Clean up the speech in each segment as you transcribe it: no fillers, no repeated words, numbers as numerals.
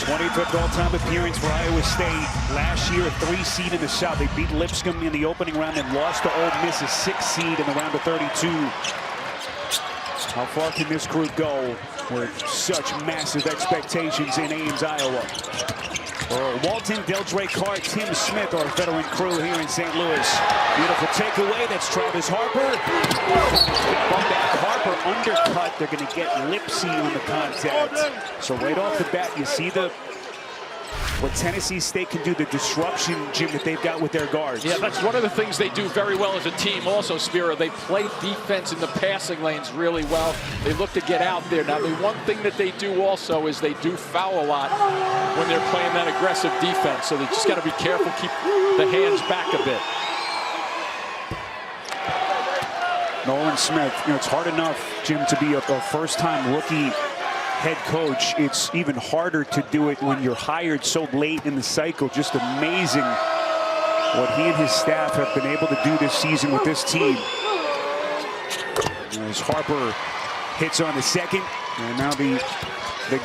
25th all-time appearance for Iowa State. Last year, a 3 seed in the South. They beat Lipscomb in the opening round and lost to Ole Miss, a 6 seed in the round of 32. How far can this group go with such massive expectations in Ames, Iowa? For Walton, Deldre Carr, Tim Smith, our veteran crew here in St. Louis. Beautiful takeaway. That's Travis Harper. Bump back Harper, undercut. They're going to get Lipsy on the contact. So right off the bat, you see what Tennessee State can do, the disruption, Jim, that they've got with their guards. Yeah, that's one of the things they do very well as a team also, Spiro. They play defense in the passing lanes really well. They look to get out there. Now, the one thing that they do also is they do foul a lot when they're playing that aggressive defense. So they just got to be careful, keep the hands back a bit. Nolan Smith, it's hard enough, Jim, to be a first-time rookie head coach. It's even harder to do it when you're hired so late in the cycle. Just amazing what he and his staff have been able to do this season with this team. As Harper hits on the second, and now the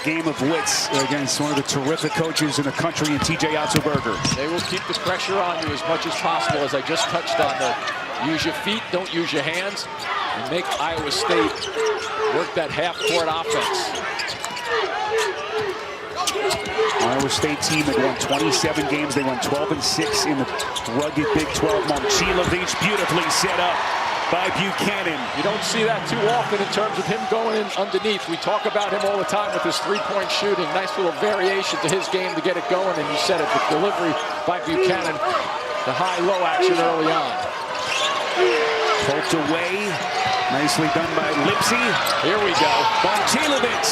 game of wits against one of the terrific coaches in the country, in TJ Otzelberger. They will keep the pressure on you as much as possible, as I just touched on. Use your feet, don't use your hands, and make Iowa State work that half-court offense. Iowa State team that won 27 games. They won 12-6 in the rugged Big 12. Momcilovic beautifully set up by Buchanan. You don't see that too often in terms of him going in underneath. We talk about him all the time with his three-point shooting. Nice little variation to his game to get it going. And you said it, the delivery by Buchanan, the high-low action early on. Poked away. Nicely done by Lipsy. Here we go. Momcilovic.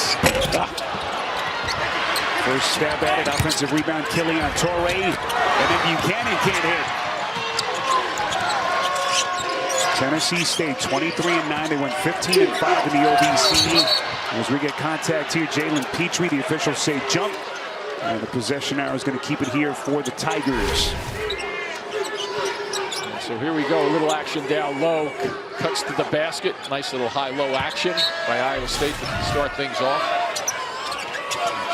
First stab at it. Offensive rebound, Killian Torre. And then Buchanan can't hit. Tennessee State 23-9. They went 15-5 in the OVC. As we get contact here, Jalen Petrie, the officials say jump. And the possession arrow is going to keep it here for the Tigers. So here we go, a little action down low, cuts to the basket. Nice little high-low action by Iowa State to start things off.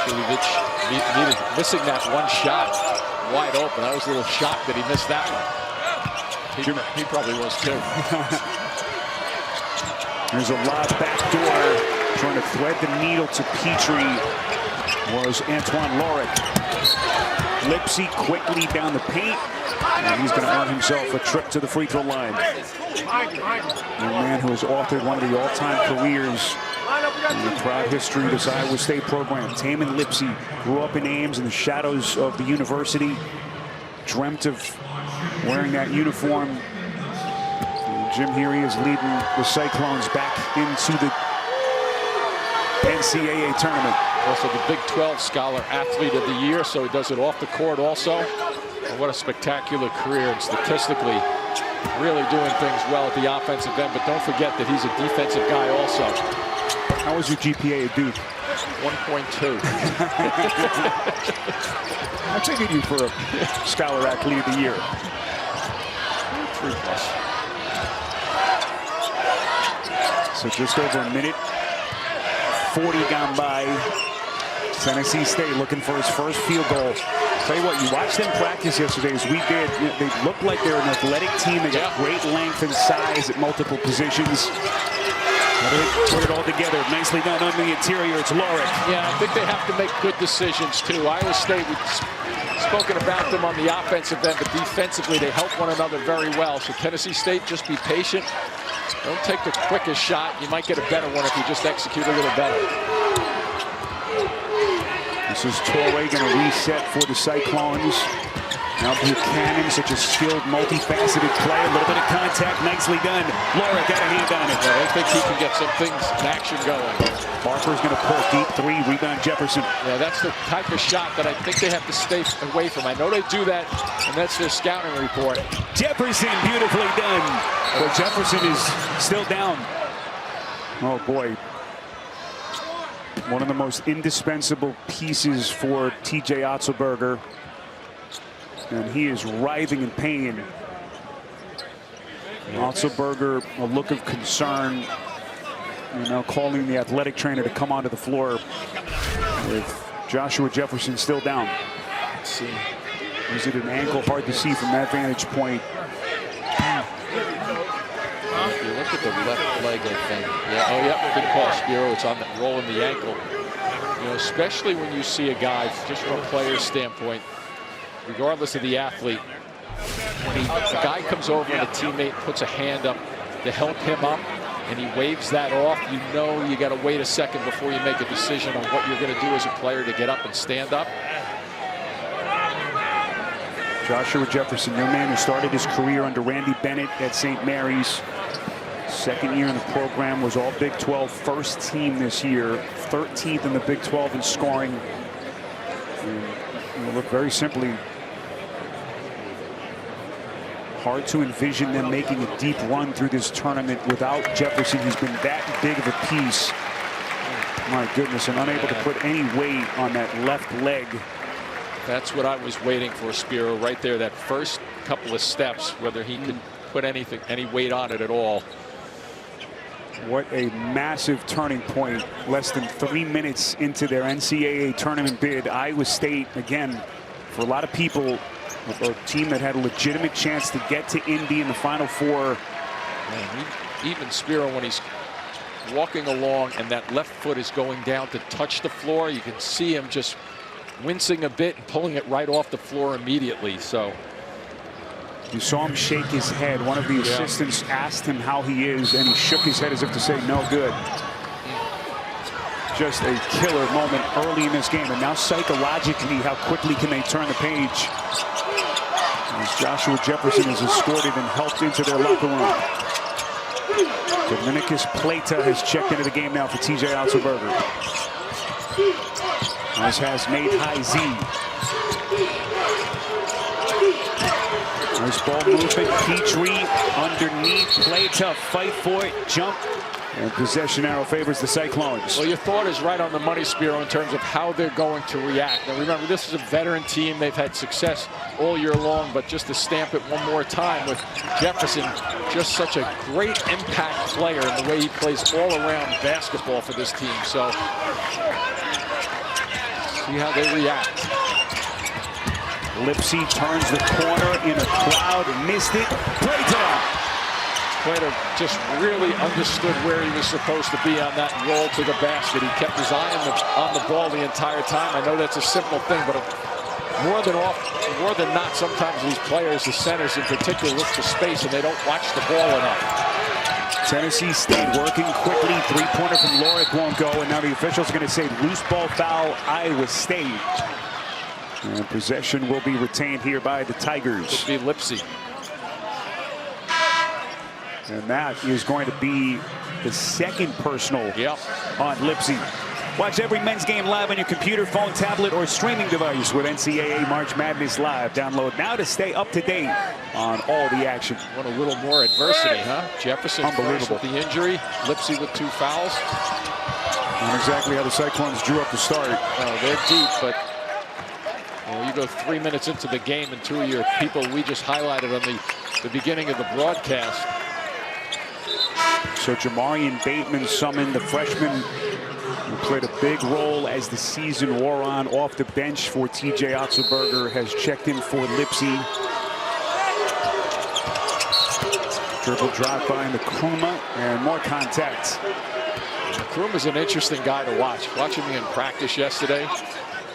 Momcilovic needed missing that one shot wide open. I was a little shocked that he missed that one. He probably was too. There's a lob back door. Trying to thread the needle to Petrie was Antoine Lorick. Lipsy quickly down the paint. And he's going to earn himself a trip to the free throw line. A man who has authored one of the all-time careers in the proud history of this Iowa State program. Tamin Lipsy grew up in Ames in the shadows of the university. Dreamt of wearing that uniform. And Jim, here he is leading the Cyclones back into the NCAA tournament. Also the Big 12 Scholar Athlete of the Year, so he does it off the court also. And what a spectacular career, and statistically really doing things well at the offensive end. But don't forget that he's a defensive guy also. How was your GPA at Duke? 1.2. I figured you for a Scholar Athlete of the Year. 3+. So just over a minute, 40 gone by. Tennessee State looking for his first field goal. Tell you what, you watched them practice yesterday as we did. They looked like they're an athletic team. They got great length and size at multiple positions. Put it all together. Nicely done on the interior. It's Lorick. Yeah, I think they have to make good decisions too. Iowa State, we've spoken about them on the offensive end, but defensively they help one another very well. So Tennessee State, just be patient. Don't take the quickest shot. You might get a better one if you just execute a little better. This is Torre going to reset for the Cyclones. Now Buchanan, such a skilled, multifaceted play. A little bit of contact, nicely done. Laura got a hand on it. Yeah, I think he can get some things in action going. Barker's going to pull deep three, rebound Jefferson. Yeah, that's the type of shot that I think they have to stay away from. I know they do that, and that's their scouting report. Jefferson, beautifully done. But Jefferson is still down. Oh, boy. One of the most indispensable pieces for TJ Otzelberger. And he is writhing in pain. Otzelberger, a look of concern. Calling the athletic trainer to come onto the floor with Joshua Jefferson still down. Let's see. Is it an ankle? Hard to see from that vantage point. If you look at the left leg, I think. Yeah. Oh, yeah. Good call, Spiro. It's on the roll in the ankle. You know, especially when you see a guy, just from a player's standpoint, regardless of the athlete, when the guy comes over and a teammate puts a hand up to help him up, and he waves that off, you know you got to wait a second before you make a decision on what you're going to do as a player to get up and stand up. Joshua Jefferson, young man who started his career under Randy Bennett at St. Mary's. Second year in the program, was all Big 12 first team this year, 13th in the Big 12 in scoring. And look, very simply, hard to envision them making a deep run through this tournament without Jefferson. He's been that big of a piece. My goodness, and unable to put any weight on that left leg. That's what I was waiting for, Spiro, right there. That first couple of steps, whether he could put any weight on it at all. What a massive turning point. Less than 3 minutes into their NCAA tournament bid. Iowa State, again, for a lot of people, a team that had a legitimate chance to get to Indy in the Final Four. Man, even Spiro, when he's walking along and that left foot is going down to touch the floor, you can see him just wincing a bit and pulling it right off the floor immediately. So you saw him shake his head. One of the assistants asked him how he is, and he shook his head as if to say, no good. Just a killer moment early in this game. And now psychologically, how quickly can they turn the page? As Joshua Jefferson is escorted and helped into their locker room. Dominicus Plata has checked into the game now for TJ Otzelberger. As has Nate High-Z. Nice ball movement. Petrie underneath. Plata, fight for it, jump. And possession arrow favors the Cyclones. Well, your thought is right on the money, Spiro, in terms of how they're going to react. Now, remember, this is a veteran team. They've had success all year long, but just to stamp it one more time with Jefferson, just such a great impact player in the way he plays all around basketball for this team. So, see how they react. Lipsy turns the corner in a crowd, missed it. Plata just really understood where he was supposed to be on that roll to the basket. He kept his eye on the ball the entire time. I know that's a simple thing, but more than not, sometimes these players, the centers in particular, look for space and they don't watch the ball enough. Tennessee State working quickly. Three-pointer from Lorick won't go, and now the officials are going to say loose ball foul, Iowa State. And possession will be retained here by the Tigers. It'll be Lipsy. And that is going to be the second personal on Lipsy. Watch every men's game live on your computer, phone, tablet, or streaming device with NCAA March Madness Live. Download now to stay up to date on all the action. Want a little more adversity, huh? Jefferson first with the injury. Lipsy with 2 fouls. Not exactly how the Cyclones drew up the start. They're deep, but you go 3 minutes into the game and 2 of your people we just highlighted on the beginning of the broadcast. So Jamarian Bateman summoned, the freshman who played a big role as the season wore on, off the bench for TJ Otzelberger, has checked in for Lipsy. Dribble drive by Nkrumah and more contact. Nkrumah's an interesting guy to watch. Watching me in practice yesterday.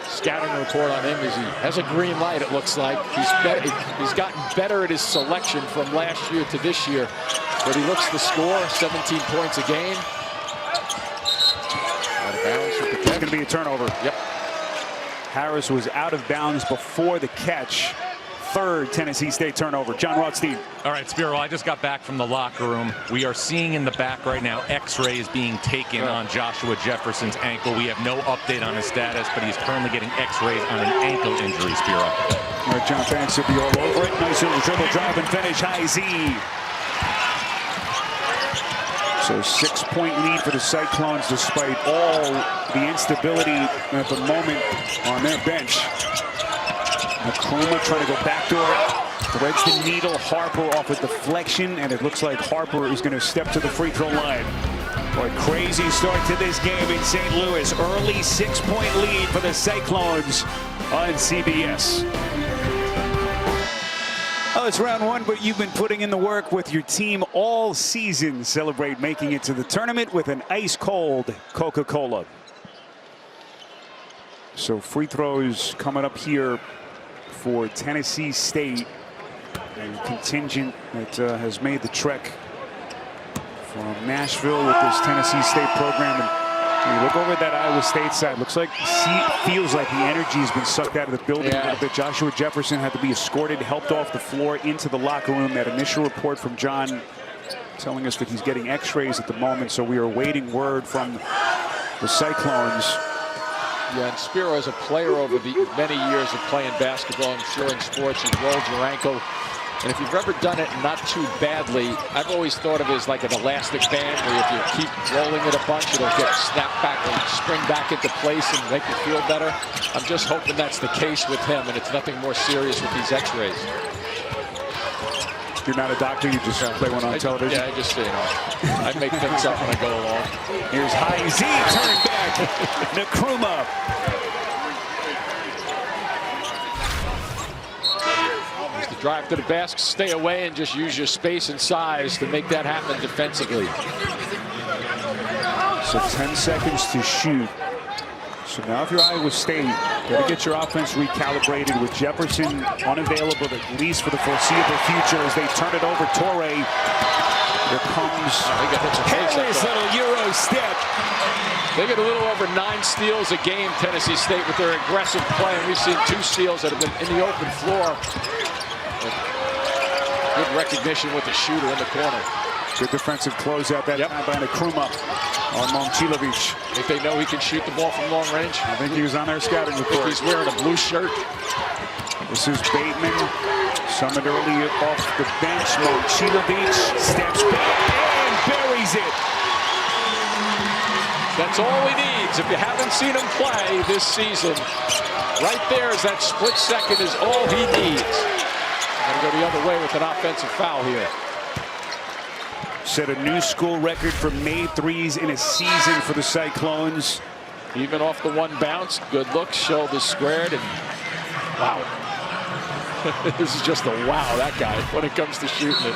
Scouting report on him is he has a green light, it looks like. He's gotten better at his selection from last year to this year. But he looks to score 17 points a game. Out of bounds with the catch. It's going to be a turnover. Yep. Harris was out of bounds before the catch. Third Tennessee State turnover. John Rothstein. All right, Spiro, I just got back from the locker room. We are seeing in the back right now x-rays being taken on Joshua Jefferson's ankle. We have no update on his status, but he's currently getting x-rays on an ankle injury, Spiro. All right, John Fans will be all over it. Nice little dribble drive and finish. High-Z. So 6-point lead for the Cyclones despite all the instability at the moment on their bench. Nkrumah trying to go backdoor, threads the needle. Harper off a deflection, and it looks like Harper is going to step to the free throw line. Boy, crazy start to this game in St. Louis. Early 6-point lead for the Cyclones on CBS. Oh, it's round one, but you've been putting in the work with your team all season. Celebrate making it to the tournament with an ice-cold Coca-Cola. So free throws coming up here for Tennessee State. A contingent that has made the trek from Nashville with this Tennessee State program. And you look over at that Iowa State side, looks like, feels like the energy has been sucked out of the building. Yeah. That Joshua Jefferson had to be escorted, helped off the floor into the locker room. That initial report from John telling us that he's getting x-rays at the moment, so we are awaiting word from the Cyclones. Yeah, and Spiro, as a player over the many years of playing basketball and throwing sports, you've rolled your ankle. And if you've ever done it not too badly, I've always thought of it as like an elastic band where if you keep rolling it a bunch, it'll get snapped back and spring back into place and make you feel better. I'm just hoping that's the case with him, and it's nothing more serious with these x-rays. You're not a doctor, you just play one on television? Yeah, I just, you know, I make things up when I go along. Here's High Z, turn back. Nkrumah. Just to drive to the basket, stay away, and just use your space and size to make that happen defensively. So 10 seconds to shoot. So now if you're Iowa State, got to get your offense recalibrated with Jefferson unavailable at least for the foreseeable future as they turn it over. Torrey. Here comes Harris, little Euro step. They get a little over 9 steals a game, Tennessee State, with their aggressive play. And we've seen 2 steals that have been in the open floor. Good recognition with the shooter in the corner. Good defensive closeout that time by Nkrumah on Momcilovic. If they know he can shoot the ball from long range. I think he was on their scouting report. He's wearing a blue shirt. This is Bateman. Summoned early off the bench. Momcilovic steps back and buries it. That's all he needs. If you haven't seen him play this season, right there is that split second is all he needs. I'm going to go the other way with an offensive foul here. Set a new school record for made threes in a season for the Cyclones. Even off the one bounce, good look, shoulders squared, and wow. This is just a wow, that guy, when it comes to shooting it.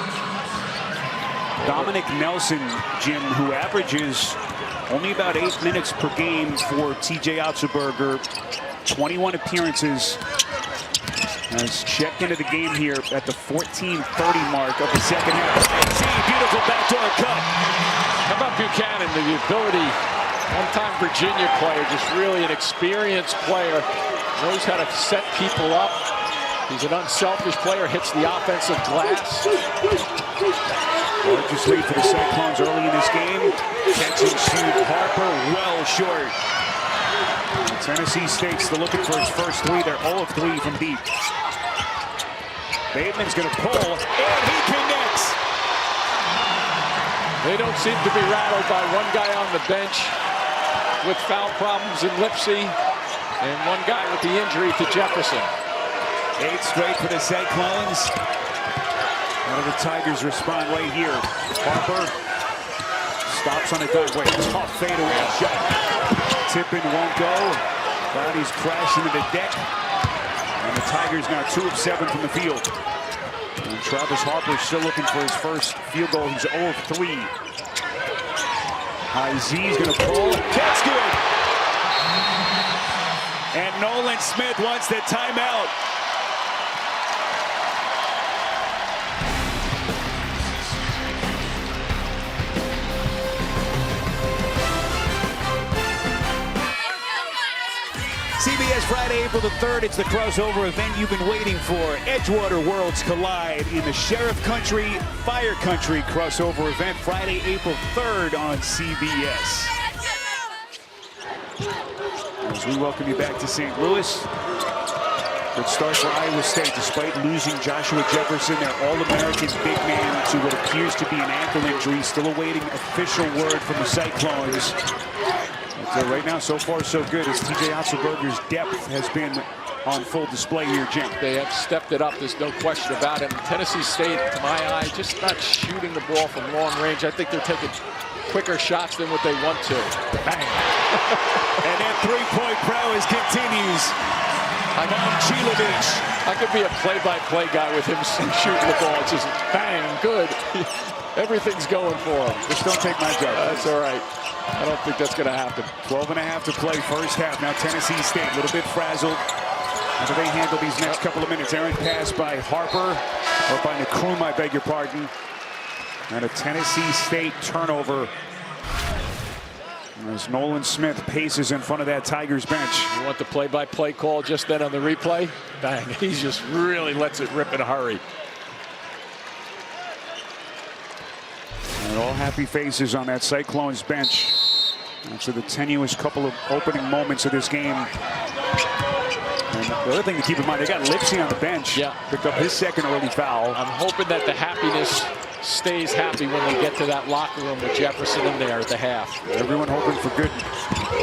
Dominic Nelson, Jim, who averages only about 8 minutes per game for TJ Otzelberger, 21 appearances, has checked into the game here at the 14:30 mark of the second half. Beautiful backdoor cut. How about Buchanan, the ability, one-time Virginia player, just really an experienced player, knows how to set people up. He's an unselfish player, hits the offensive glass. Largest lead for the Cyclones early in this game. Catch and shoot, Harper well short. Tennessee State's still looking for his first 3. They're 0 of 3 from deep. Bateman's going to pull, and he connects. They don't seem to be rattled by one guy on the bench with foul problems in Lipsy and one guy with the injury to Jefferson. 8 straight for the Cyclones. How do the Tigers respond right here? Harper stops on a dunk. Wait, tough fadeaway shot. Tippin won't go. Cloudy's crashing into the deck. And the Tigers now 2 of 7 from the field. And Travis Harper still looking for his first field goal. He's 0 of 3. Izzy's going to pull. That's good. And Nolan Smith wants the timeout. CBS Friday, April the 3rd. It's the crossover event you've been waiting for. Edgewater Worlds collide in the Sheriff Country, Fire Country crossover event. Friday, April 3rd on CBS. As we welcome you back to St. Louis. Good start for Iowa State despite losing Joshua Jefferson, their All-American big man, to what appears to be an ankle injury. Still awaiting official word from the Cyclones. So right now, so far, so good, as TJ Otzelberger's depth has been on full display here, Jim. They have stepped it up, there's no question about it. And Tennessee State, to my eye, just not shooting the ball from long range. I think they're taking quicker shots than what they want to. Bang. And that three-point prowess continues. I could be a play-by-play guy with him shooting the ball. It's just bang, good. Everything's going for him. Just don't take my job. That's all right. I don't think that's going to happen. 12.5 to play, first half. Now Tennessee State, a little bit frazzled. How do they handle these next couple of minutes? Errant pass by Harper, or by Nkrumah, I beg your pardon. And a Tennessee State turnover. As Nolan Smith paces in front of that Tigers bench. You want the play-by-play call just then on the replay? Bang, he just really lets it rip in a hurry. And all happy faces on that Cyclones bench after the tenuous couple of opening moments of this game. And the other thing to keep in mind, they got Lipsy on the bench. Yeah. Picked up his second early foul. I'm hoping that the happiness stays happy when they get to that locker room with Jefferson in there at the half. Everyone hoping for good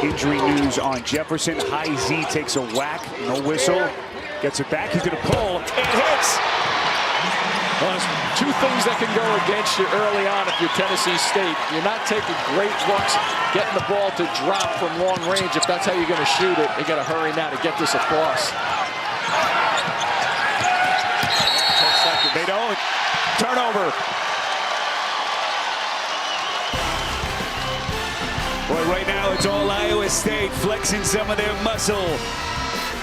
injury news on Jefferson. High Z takes a whack, no whistle. Gets it back, he's gonna pull, it hits! Well, there's two things that can go against you early on if you're Tennessee State. You're not taking great looks, getting the ball to drop from long range. If that's how you're gonna shoot it, you gotta hurry now to get this across. 10 seconds. They don't. Turnover. Boy, right now it's all Iowa State flexing some of their muscle.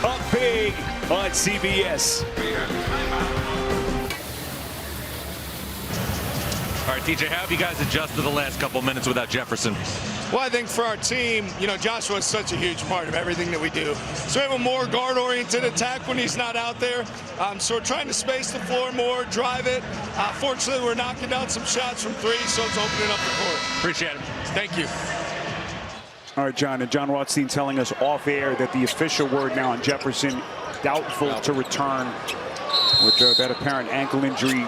Up big on CBS. All right, TJ, how have you guys adjusted the last couple minutes without Jefferson? Well, I think for our team, you know, Joshua is such a huge part of everything that we do. So we have a more guard-oriented attack when he's not out there. So we're trying to space the floor more, drive it. Fortunately, we're knocking down some shots from three, so it's opening up the court. Appreciate it. Thank you. All right, John, and John Rothstein telling us off air that the official word now on Jefferson, doubtful to return with that apparent ankle injury.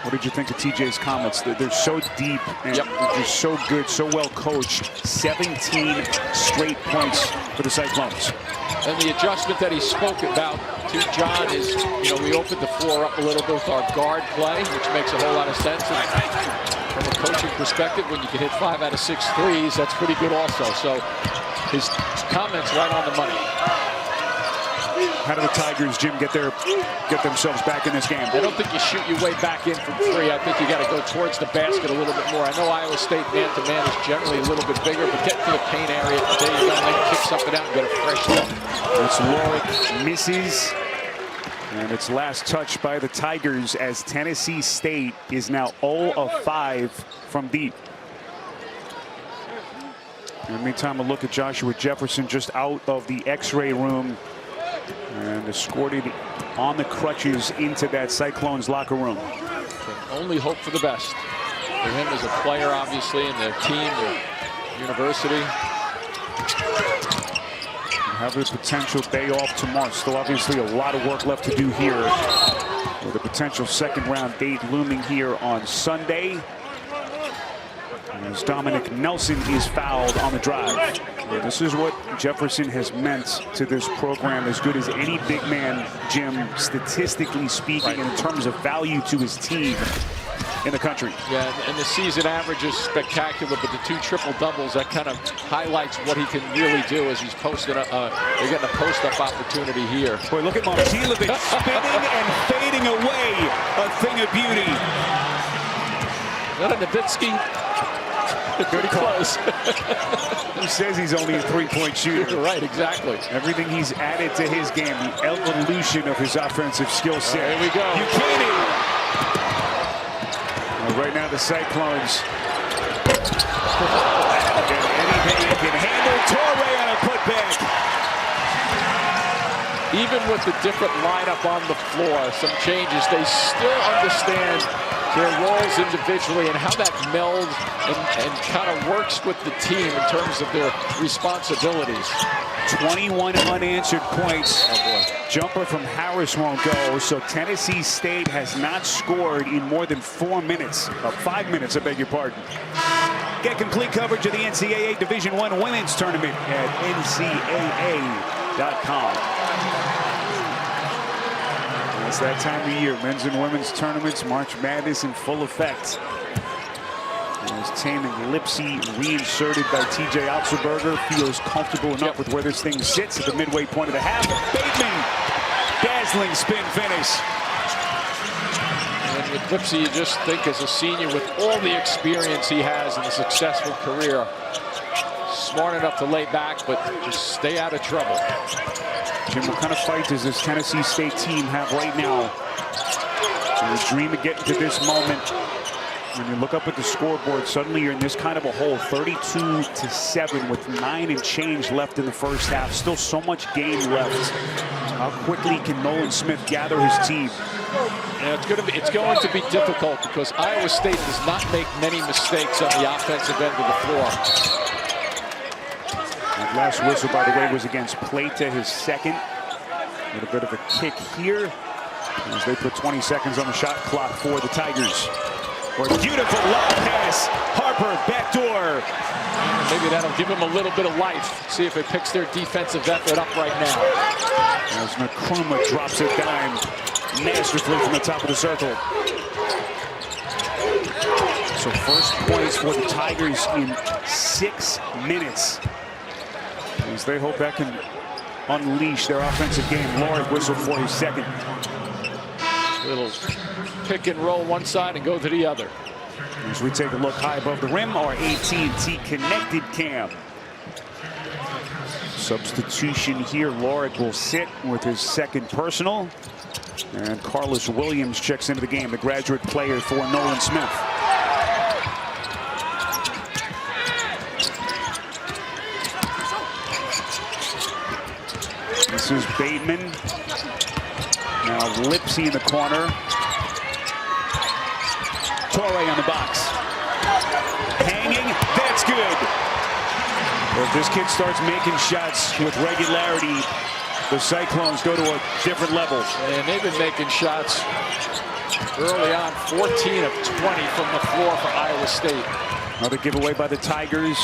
What did you think of TJ's comments? They're so deep and they're just so good, so well coached. 17 straight points for the Cyclones. And the adjustment that he spoke about to John is, you know, we opened the floor up a little bit with our guard play, which makes a whole lot of sense. And from a coaching perspective, when you can hit 5 out of 6 threes, that's pretty good also. So his comments right on the money. How do the Tigers, Jim, get themselves back in this game? I don't think you shoot your way back in from 3. I think you got to go towards the basket a little bit more. I know Iowa State man-to-man is generally a little bit bigger, but get to the paint area. There you go, and then kick something out and get a fresh look. It's Lorick misses. And it's last touched by the Tigers as Tennessee State is now 0 of 5 from deep. In the meantime, a look at Joshua Jefferson just out of the X-ray room and escorted on the crutches into that Cyclones locker room. Can only hope for the best for him as a player, obviously, and their team, their university. Have a potential day off tomorrow. Still obviously a lot of work left to do here with a potential second-round date looming here on Sunday. As Dominic Nelson is fouled on the drive. This is what Jefferson has meant to this program, as good as any big man, Jim, statistically speaking, in terms of value to his team in the country. Yeah, and the season average is spectacular, but the 2 triple-doubles, that kind of highlights what he can really do as he's posted. They're getting a post-up opportunity here. Boy, look at Martilovic spinning and fading away. A thing of beauty. Is that a Nowitzki? Pretty close. Who says he's only a 3-point shooter? Right, exactly. Everything he's added to his game, the evolution of his offensive skill set. Here we go. Buchanan. Well, right now the Cyclones. Anything they can handle. Torrey on a putback. Even with the different lineup on the floor, some changes, they still understand their roles individually and how that melds and kind of works with the team in terms of their responsibilities. 21 unanswered points. Oh boy. Jumper from Harris won't go, so Tennessee State has not scored in more than 4 minutes. 5 minutes, I beg your pardon. Get complete coverage of the NCAA Division I Women's Tournament at ncaa.com. It's that time of year. Men's and women's tournaments, March Madness in full effect. As Taman Lipsy, reinserted by TJ Otzelberger, feels comfortable enough with where this thing sits at the midway point of the half. Bateman, dazzling spin finish. And with Lipsy, you just think as a senior, with all the experience he has in a successful career, smart enough to lay back, but just stay out of trouble. Jim, what kind of fight does this Tennessee State team have right now? And you dream of getting to this moment. When you look up at the scoreboard, suddenly you're in this kind of a hole, 32-7 with 9 and change left in the first half. Still so much game left. How quickly can Nolan Smith gather his team? Yeah, it's going to be difficult because Iowa State does not make many mistakes on the offensive end of the floor. That last whistle, by the way, was against Plata, his second. A little bit of a kick here as they put 20 seconds on the shot clock for the Tigers. Or a beautiful lob pass. Harper, backdoor. Maybe that'll give him a little bit of life. See if it picks their defensive effort up right now. As Nkrumah drops a dime masterfully from the top of the circle. So first points for the Tigers in 6 minutes. As they hope that can unleash their offensive game. Lord whistle for his second. Little pick and roll one side and go to the other. As we take a look high above the rim, our AT&T connected cam. Substitution here. Lorick will sit with his second personal. And Carlos Williams checks into the game, the graduate player for Nolan Smith. This is Bateman. Now Lipsy in the corner. Torrey on the box. Hanging, that's good. Well, if this kid starts making shots with regularity, the Cyclones go to a different level. And they've been making shots early on, 14 of 20 from the floor for Iowa State. Another giveaway by the Tigers.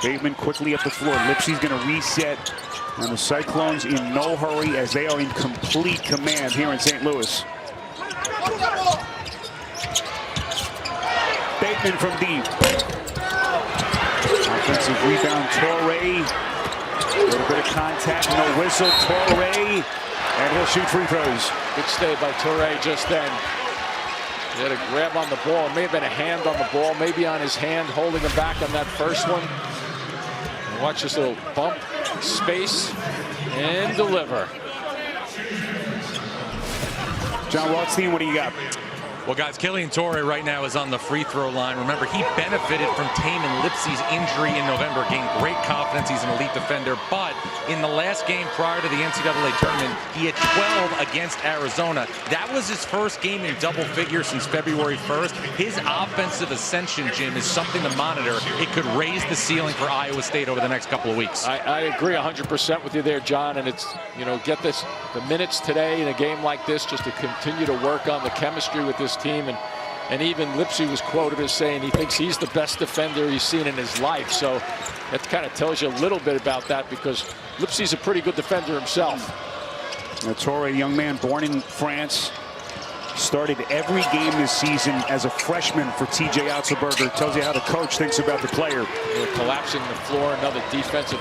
Bateman quickly up the floor. Lipsy's going to reset. And the Cyclones in no hurry as they are in complete command here in St. Louis. Bateman from deep. Offensive rebound, Torrey. A little bit of contact, no whistle. Torrey, and he'll shoot free throws. Good stay by Torrey just then. He had a grab on the ball. It may have been a hand on the ball, maybe on his hand, holding him back on that first one. And watch this little bump, space, and deliver. John Rothstein, what do you got? Well, guys, Killian Torrey right now is on the free throw line. Remember, he benefited from Taman Lipsy's injury in November, gained great confidence. He's an elite defender. But in the last game prior to the NCAA tournament, he had 12 against Arizona. That was his first game in double figures since February 1st. His offensive ascension, Jim, is something to monitor. It could raise the ceiling for Iowa State over the next couple of weeks. I agree 100% with you there, John. And it's, you know, get this, the minutes today in a game like this just to continue to work on the chemistry with this team. And even Lipsy was quoted as saying he thinks he's the best defender he's seen in his life. So that kind of tells you a little bit about that, because Lipsy's a pretty good defender himself. Torrey, young man born in France, started every game this season as a freshman for TJ Otzelberger. Tells you how the coach thinks about the player. They're collapsing the floor. Another defensive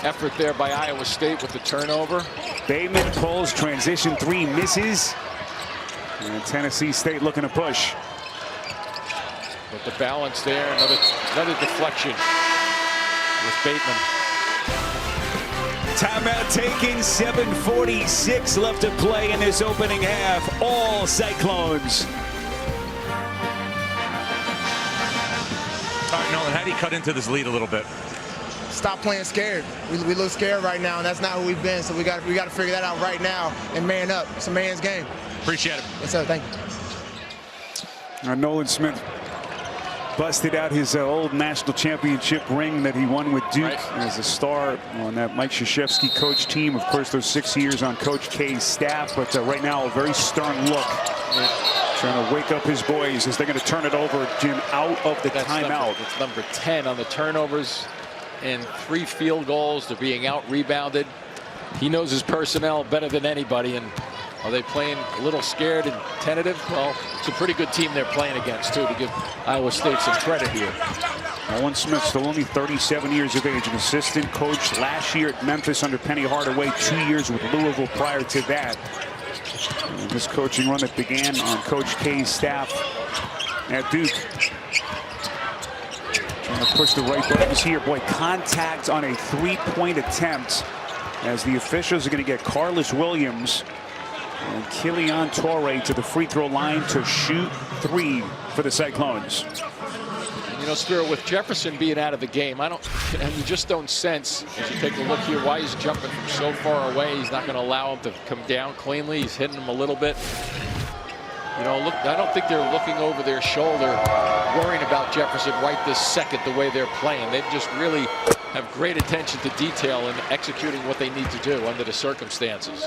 effort there by Iowa State with the turnover. Bateman pulls, transition three, misses. And Tennessee State looking to push. But the balance there, another deflection with Bateman. Timeout taken, 7:46 left to play in this opening half. All Cyclones. All right, Nolan, how do you cut into this lead a little bit? Stop playing scared. We look scared right now, and that's not who we've been. So we got to figure that out right now and man up. It's a man's game. Appreciate it. Yes, sir. Thank you. Nolan Smith busted out his old national championship ring that he won with Duke as a star on that Mike Krzyzewski coach team. Of course, those 6 years on Coach K's staff, but right now a very stern look. Trying to wake up his boys as they're going to turn it over, Jim, out of the timeout. It's number 10 on the turnovers and 3 field goals. They're being out-rebounded. He knows his personnel better than anybody, and Are they playing a little scared and tentative? Well, it's a pretty good team they're playing against, too, to give Iowa State some credit here. Nolan Smith, still only 37 years of age, an assistant coach last year at Memphis under Penny Hardaway, 2 years with Louisville prior to that. And this coaching run that began on Coach K's staff at Duke. Trying to push the right buttons here. Boy, contact on a three-point attempt as the officials are going to get Carlos Williams and Killian Torrey to the free throw line to shoot 3 for the Cyclones. You know, Spiro, with Jefferson being out of the game, and you just don't sense, as you take a look here, why he's jumping from so far away. He's not going to allow him to come down cleanly. He's hitting him a little bit. You know, look, I don't think they're looking over their shoulder, worrying about Jefferson right this second the way they're playing. They just really have great attention to detail in executing what they need to do under the circumstances.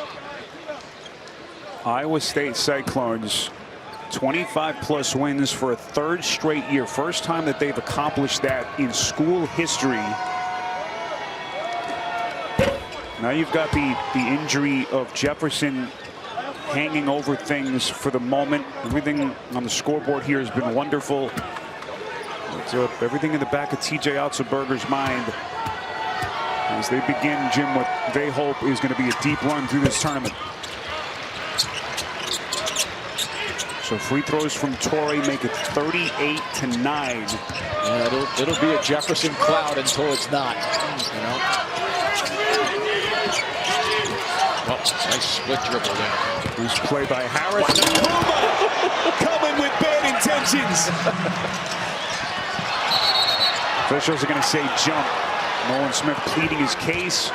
Iowa State Cyclones, 25+ wins for a 3rd straight year. First time that they've accomplished that in school history. Now you've got the injury of Jefferson hanging over things for the moment. Everything on the scoreboard here has been wonderful. Everything in the back of TJ Otzelberger's mind as they begin, Jim, what they hope is going to be a deep run through this tournament. So free throws from Torrey make it 38-9. Yeah, it'll be a Jefferson cloud until it's not. You know. Well, nice split dribble there. Loose play by Harris. Coming with bad intentions. Officials are going to say jump. Nolan Smith pleading his case.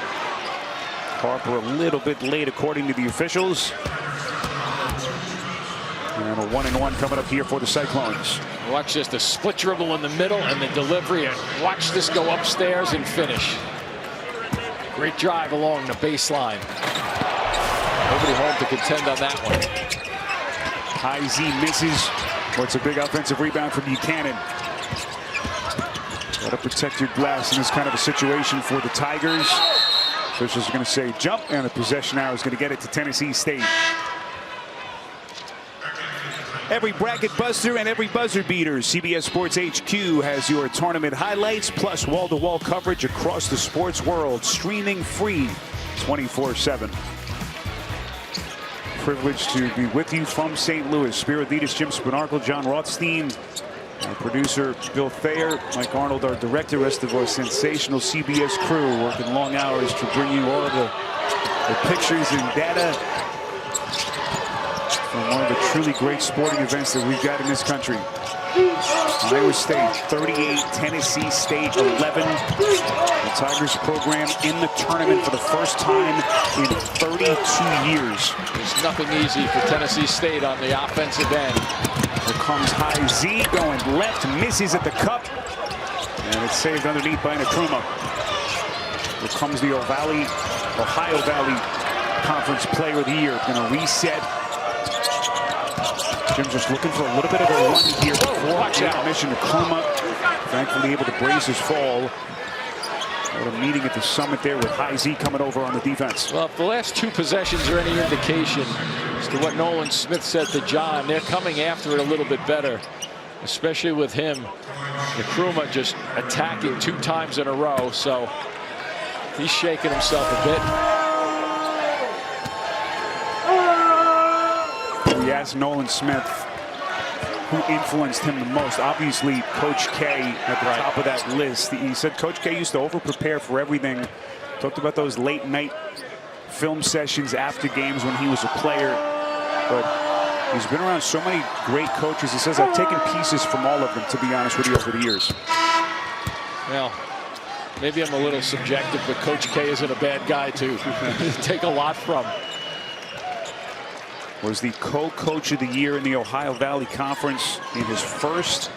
Harper a little bit late according to the officials. And a 1-and-1 coming up here for the Cyclones. Watch this, the split dribble in the middle and the delivery. And watch this go upstairs and finish. Great drive along the baseline. Nobody home to contend on that one. High Z misses. What's a big offensive rebound from Buchanan. Got to protect your glass in this kind of a situation for the Tigers. Officials are going to say jump, and the possession arrow is going to get it to Tennessee State. Every bracket buster and every buzzer beater, CBS Sports HQ has your tournament highlights plus wall-to-wall coverage across the sports world, streaming free 24/7. Privileged to be with you from St. Louis. Spiro Dedes, Jim Spinarkle, John Rothstein, our producer Bill Thayer, Mike Arnold, our director, rest of our sensational CBS crew working long hours to bring you all the pictures and data from one of the truly great sporting events that we've got in this country. Iowa State 38, Tennessee State 11. The Tigers program in the tournament for the first time in 32 years. There's nothing easy for Tennessee State on the offensive end. Here comes High Z going left, misses at the cup, and it's saved underneath by Nkrumah. Here comes the Ohio Valley Conference Player of the Year. Going to reset. Jim just looking for a little bit of a run here before watch out. Mission Nkrumah, thankfully able to brace his fall. What a meeting at the summit there with High Z coming over on the defense. Well, if the last 2 possessions are any indication as to what Nolan Smith said to John, they're coming after it a little bit better, especially with him. Nkrumah just attacking 2 times in a row, so he's shaking himself a bit. We asked Nolan Smith who influenced him the most. Obviously, Coach K at the top of that list. He said Coach K used to over-prepare for everything. Talked about those late-night film sessions after games when he was a player. But he's been around so many great coaches. He says, I've taken pieces from all of them, to be honest with you, over the years. Well, maybe I'm a little subjective, but Coach K isn't a bad guy to take a lot from. Was the co-coach of the year in the Ohio Valley Conference in his first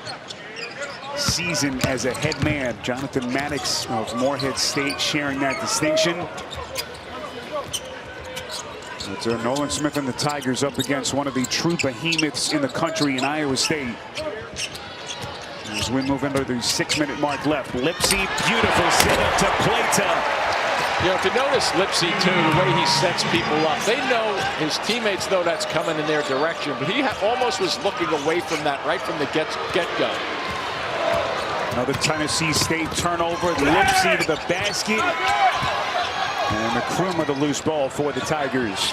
season as a head man. Jonathan Maddox of Morehead State sharing that distinction. It's Nolan Smith and the Tigers up against one of the true behemoths in the country in Iowa State. As we move into the 6-minute mark left. Lipsy, beautiful setup to Plata. You know, if you notice Lipsy, too, the way he sets people up, they know, his teammates know that's coming in their direction, but he almost was looking away from that right from the get-go. Another Tennessee State turnover. Lipsy to the basket. And Nkrumah the loose ball for the Tigers.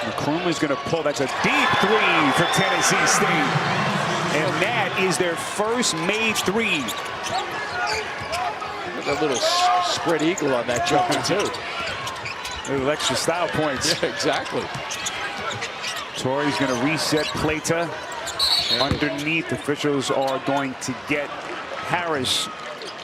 Nkrumah's going to pull. That's a deep three for Tennessee State. And that is their first made three. A little spread eagle on that jumper, too. Little extra style points. Yeah, exactly. Torrey's going to reset Plata. Underneath, officials are going to get Harris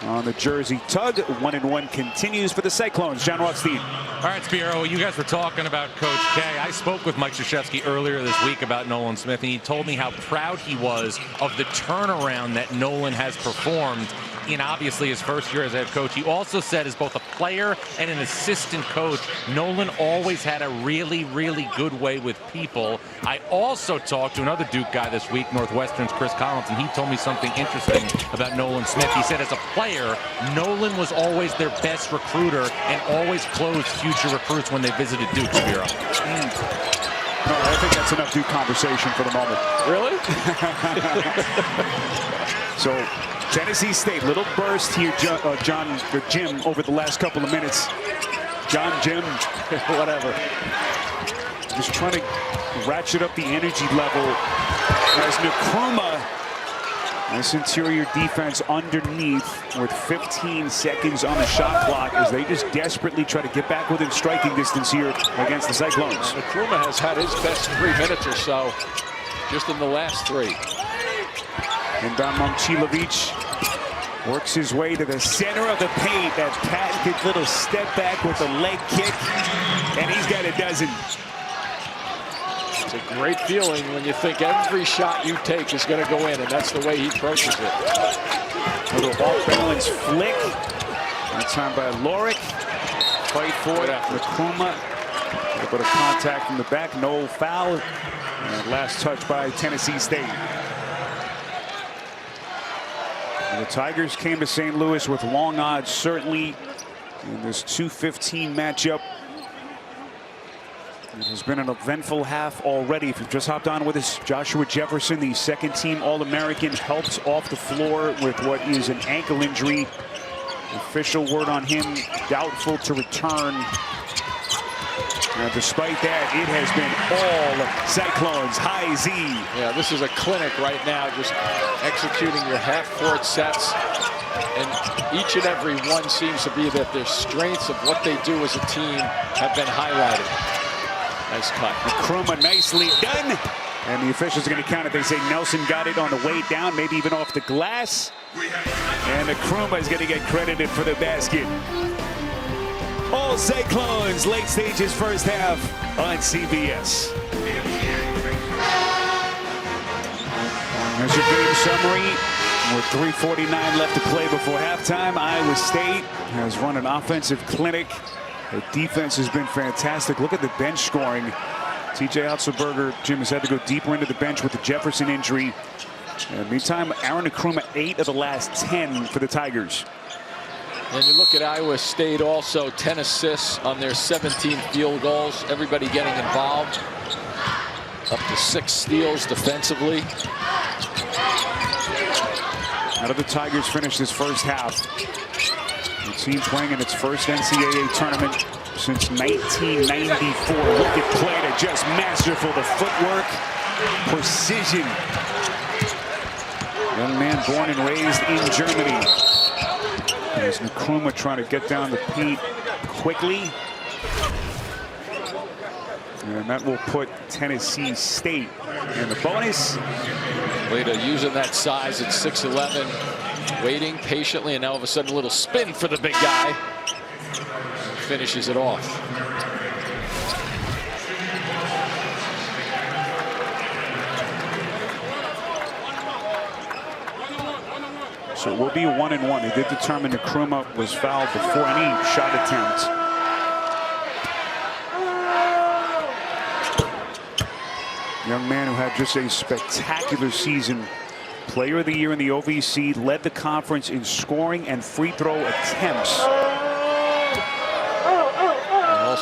on the jersey tug. 1-1 continues for the Cyclones. John Rothstein. All right, Spiro, you guys were talking about Coach K. I spoke with Mike Krzyzewski earlier this week about Nolan Smith, and he told me how proud he was of the turnaround that Nolan has performed in obviously his first year as head coach. He also said, as both a player and an assistant coach, Nolan always had a really, really good way with people. I also talked to another Duke guy this week, Northwestern's Chris Collins, and he told me something interesting about Nolan Smith. He said, as a player, Nolan was always their best recruiter and always closed future recruits when they visited Duke, Spiro. No, I think that's enough Duke conversation for the moment. Really? So, Tennessee State, little burst here, Jim, over the last couple of minutes. Jim, whatever. Just trying to ratchet up the energy level as Nkrumah, nice interior defense underneath with 15 seconds on the shot clock as they just desperately try to get back within striking distance here against the Cyclones. Nkrumah has had his best 3 minutes or so just in the last 3. And Don Momcilovic works his way to the center of the paint. That patented little step back with a leg kick, and he's got a dozen. It's a great feeling when you think every shot you take is going to go in, and that's the way he approaches it. Little off-balance flick. That time by Lorick. Fight for it. Nkrumah. A little bit of contact from the back. No foul. And last touch by Tennessee State. And the Tigers came to St. Louis with long odds, certainly, in this 2:15 matchup. It has been an eventful half already. If you've just hopped on with us, Joshua Jefferson, the second-team All-American, helped off the floor with what is an ankle injury. Official word on him, doubtful to return. Now, despite that, it has been all Cyclones, high Z. Yeah, this is a clinic right now, just executing your half-court sets. And each and every one seems to be that their strengths of what they do as a team have been highlighted. Nice cut. Nkrumah nicely done. And the officials are going to count it. They say Nelson got it on the way down, maybe even off the glass. And Nkrumah is going to get credited for the basket. All Cyclones, late stages, first half on CBS. There's your game summary. With 3:49 left to play before halftime, Iowa State has run an offensive clinic. The defense has been fantastic. Look at the bench scoring. TJ Otzelberger, Jim, has had to go deeper into the bench with the Jefferson injury. And meantime, Aaron Nkrumah, 8 of the last 10 for the Tigers. And you look at Iowa State also, 10 assists on their 17 field goals. Everybody getting involved. Up to 6 steals defensively. How did the Tigers finish this first half? The team playing in its first NCAA tournament since 1994. Look at Plata, just masterful. The footwork, precision. Young man born and raised in Germany. There's Nkrumah trying to get down the paint quickly. And that will put Tennessee State in the bonus. Plata using that size at 6'11", waiting patiently, and now all of a sudden a little spin for the big guy. Finishes it off. So it will be 1-1. They did determine Nkrumah was fouled before any shot attempt. Young man who had just a spectacular season. Player of the year in the OVC, led the conference in scoring and free throw attempts.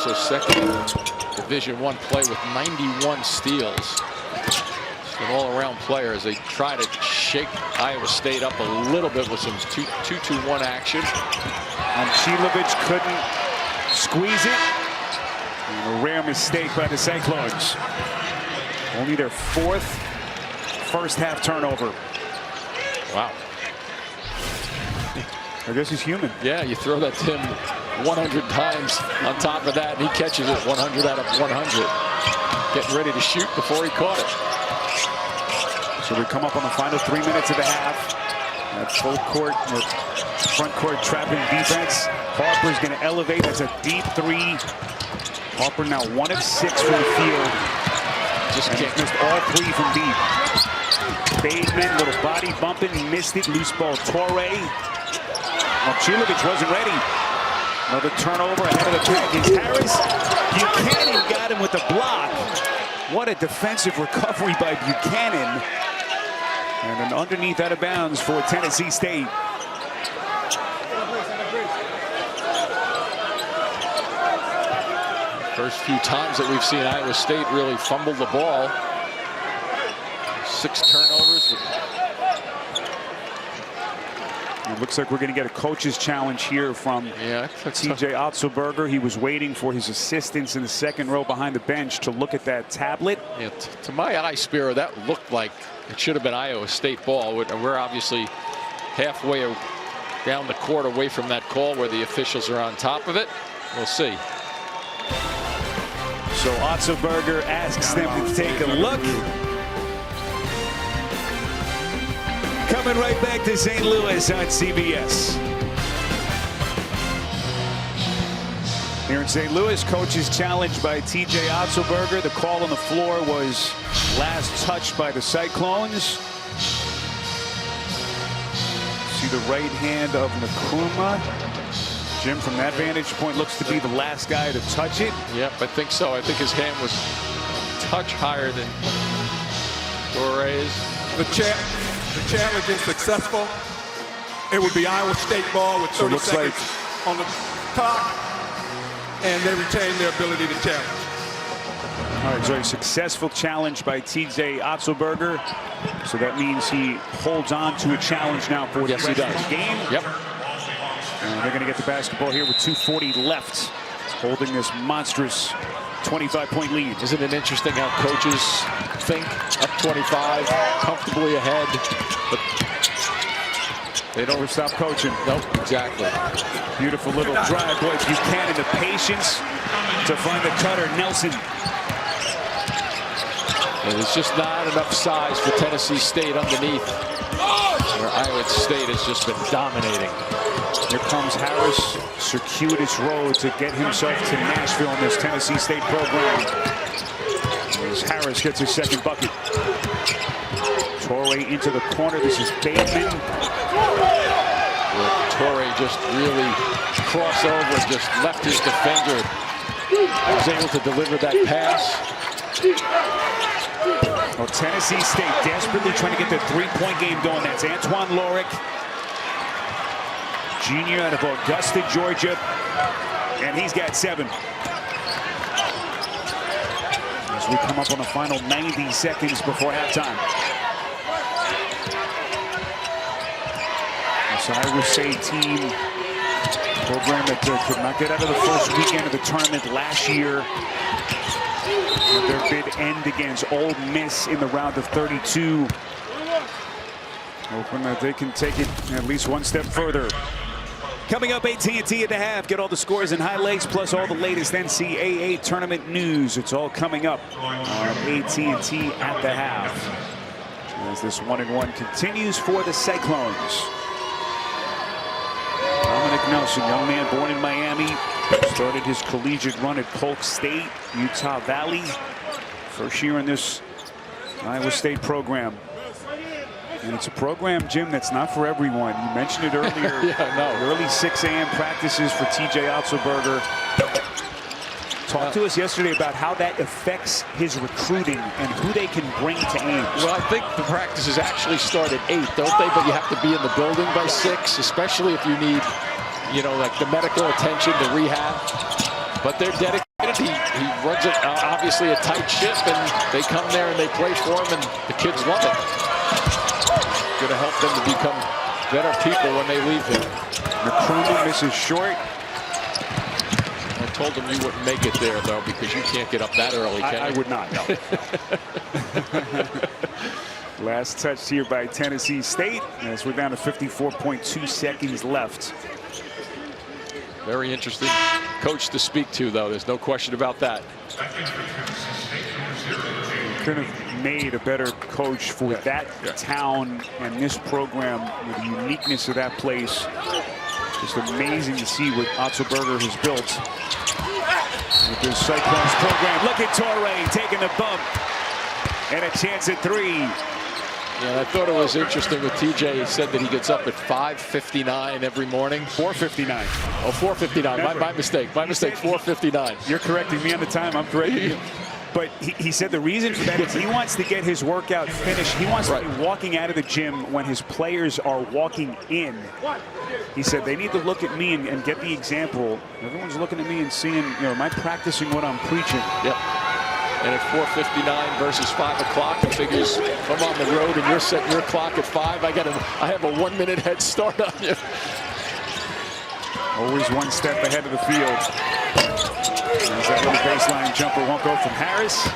also second in Division I play with 91 steals. An all-around player as they try to shake Iowa State up a little bit with some 2-2-1 action. And Chilovich couldn't squeeze it. And a rare mistake by the Cyclones. Only their 4th first half turnover. Wow. I guess he's human. Yeah, you throw that to him 100 times on top of that, and he catches it 100 out of 100. Getting ready to shoot before he caught it. So we come up on the final 3 minutes of the half. That full court or front court trapping defense. Harper's going to elevate. That's a deep 3. Harper now 1 of 6 from the field. Just missed all 3 from deep. Bateman, little body bumping, missed it. Loose ball, Torrey. Well, Chilovich wasn't ready. Another turnover ahead of the pack is Harris. Buchanan got him with the block. What a defensive recovery by Buchanan. And an underneath out of bounds for Tennessee State. First few times that we've seen Iowa State really fumble the ball. 6 turnovers. It looks like we're going to get a coach's challenge here from TJ Otzelberger. He was waiting for his assistants in the second row behind the bench to look at that tablet. Yeah, to my eye, Spiro, that looked like it should have been Iowa State ball. We're obviously halfway down the court away from that call where the officials are on top of it. We'll see. So Otzelberger asks them to take a look. Coming right back to St. Louis on CBS. Here in St. Louis, coaches challenged by TJ Otzelberger. The call on the floor was last touched by the Cyclones. See the right hand of Nkrumah. Jim, from that vantage point, looks to be the last guy to touch it. Yep, I think so. I think his hand was a touch higher than Torres. The challenge is successful. It would be Iowa State ball with 30 seconds on the clock, and they retain their ability to challenge. All right, so a successful challenge by TJ Otzelberger. So that means he holds on to a challenge now for the rest of the game. Yep. And they're going to get the basketball here with 2:40 left, holding this monstrous 25-point lead. Isn't it interesting how coaches think up 25, comfortably ahead, but they don't stop coaching. Nope, exactly. Beautiful little drive, boy. Buchanan, the patience to find the cutter, Nelson. And there's just not enough size for Tennessee State underneath, where Iowa State has just been dominating. Here comes Harris, circuitous road to get himself to Nashville in this Tennessee State program. As Harris gets his second bucket. Torrey into the corner. This is Bateman. Torrey just really crossed over and just left his defender. Was able to deliver that pass. Well, Tennessee State desperately trying to get their 3-point game going. That's Antoine Lorick, junior out of Augusta, Georgia, and he's got 7. As we come up on the final 90 seconds before halftime. This Iowa State team, program that could not get out of the first weekend of the tournament last year. Their bid end against Ole Miss in the round of 32. Hoping that they can take it at least one step further. Coming up, AT&T at the half. Get all the scores and highlights, plus all the latest NCAA tournament news. It's all coming up on AT&T at the half. As this 1-1 continues for the Cyclones. Dominic Nelson, young man born in Miami, started his collegiate run at Polk State, Utah Valley. First year in this Iowa State program. And it's a program, Jim, that's not for everyone. You mentioned it earlier. Early 6 a.m. practices for TJ Otzelberger. Talk to us yesterday about how that affects his recruiting and who they can bring to Ames. Well, I think the practices actually start at 8, don't they? But you have to be in the building by 6, especially if you need, you know, like the medical attention, the rehab. But they're dedicated. He runs it, obviously a tight ship, and they come there and they play for him, and the kids love it. Going to help them to become better people when they leave him. McCrumman misses short. I told him you wouldn't make it there, though, because you can't get up that early, can I you? would not, no. Last touch here by Tennessee State, as we're down to 54.2 seconds left. Very interesting coach to speak to, though. There's no question about that. Couldn't have made a better coach for that town and this program with the uniqueness of that place. Just amazing to see what Otzelberger has built with this Cyclones program. Look at Torrey taking the bump and a chance at 3. Yeah, I thought it was interesting with TJ. He said that he gets up at 5:59 every morning. 4:59. Oh, 4:59. My mistake. My mistake. 4:59. You're correcting me on the time. I'm correcting you. But he said the reason for that is he wants to get his workout finished. He wants to be walking out of the gym when his players are walking in. He said they need to look at me and get the example. Everyone's looking at me and seeing, am I practicing what I'm preaching? Yep. And at 4:59 versus 5 o'clock, he figures if I'm on the road and you're setting your clock at 5, I have a 1-minute head start on you. Always one step ahead of the field. As that little baseline jumper won't go from Harris.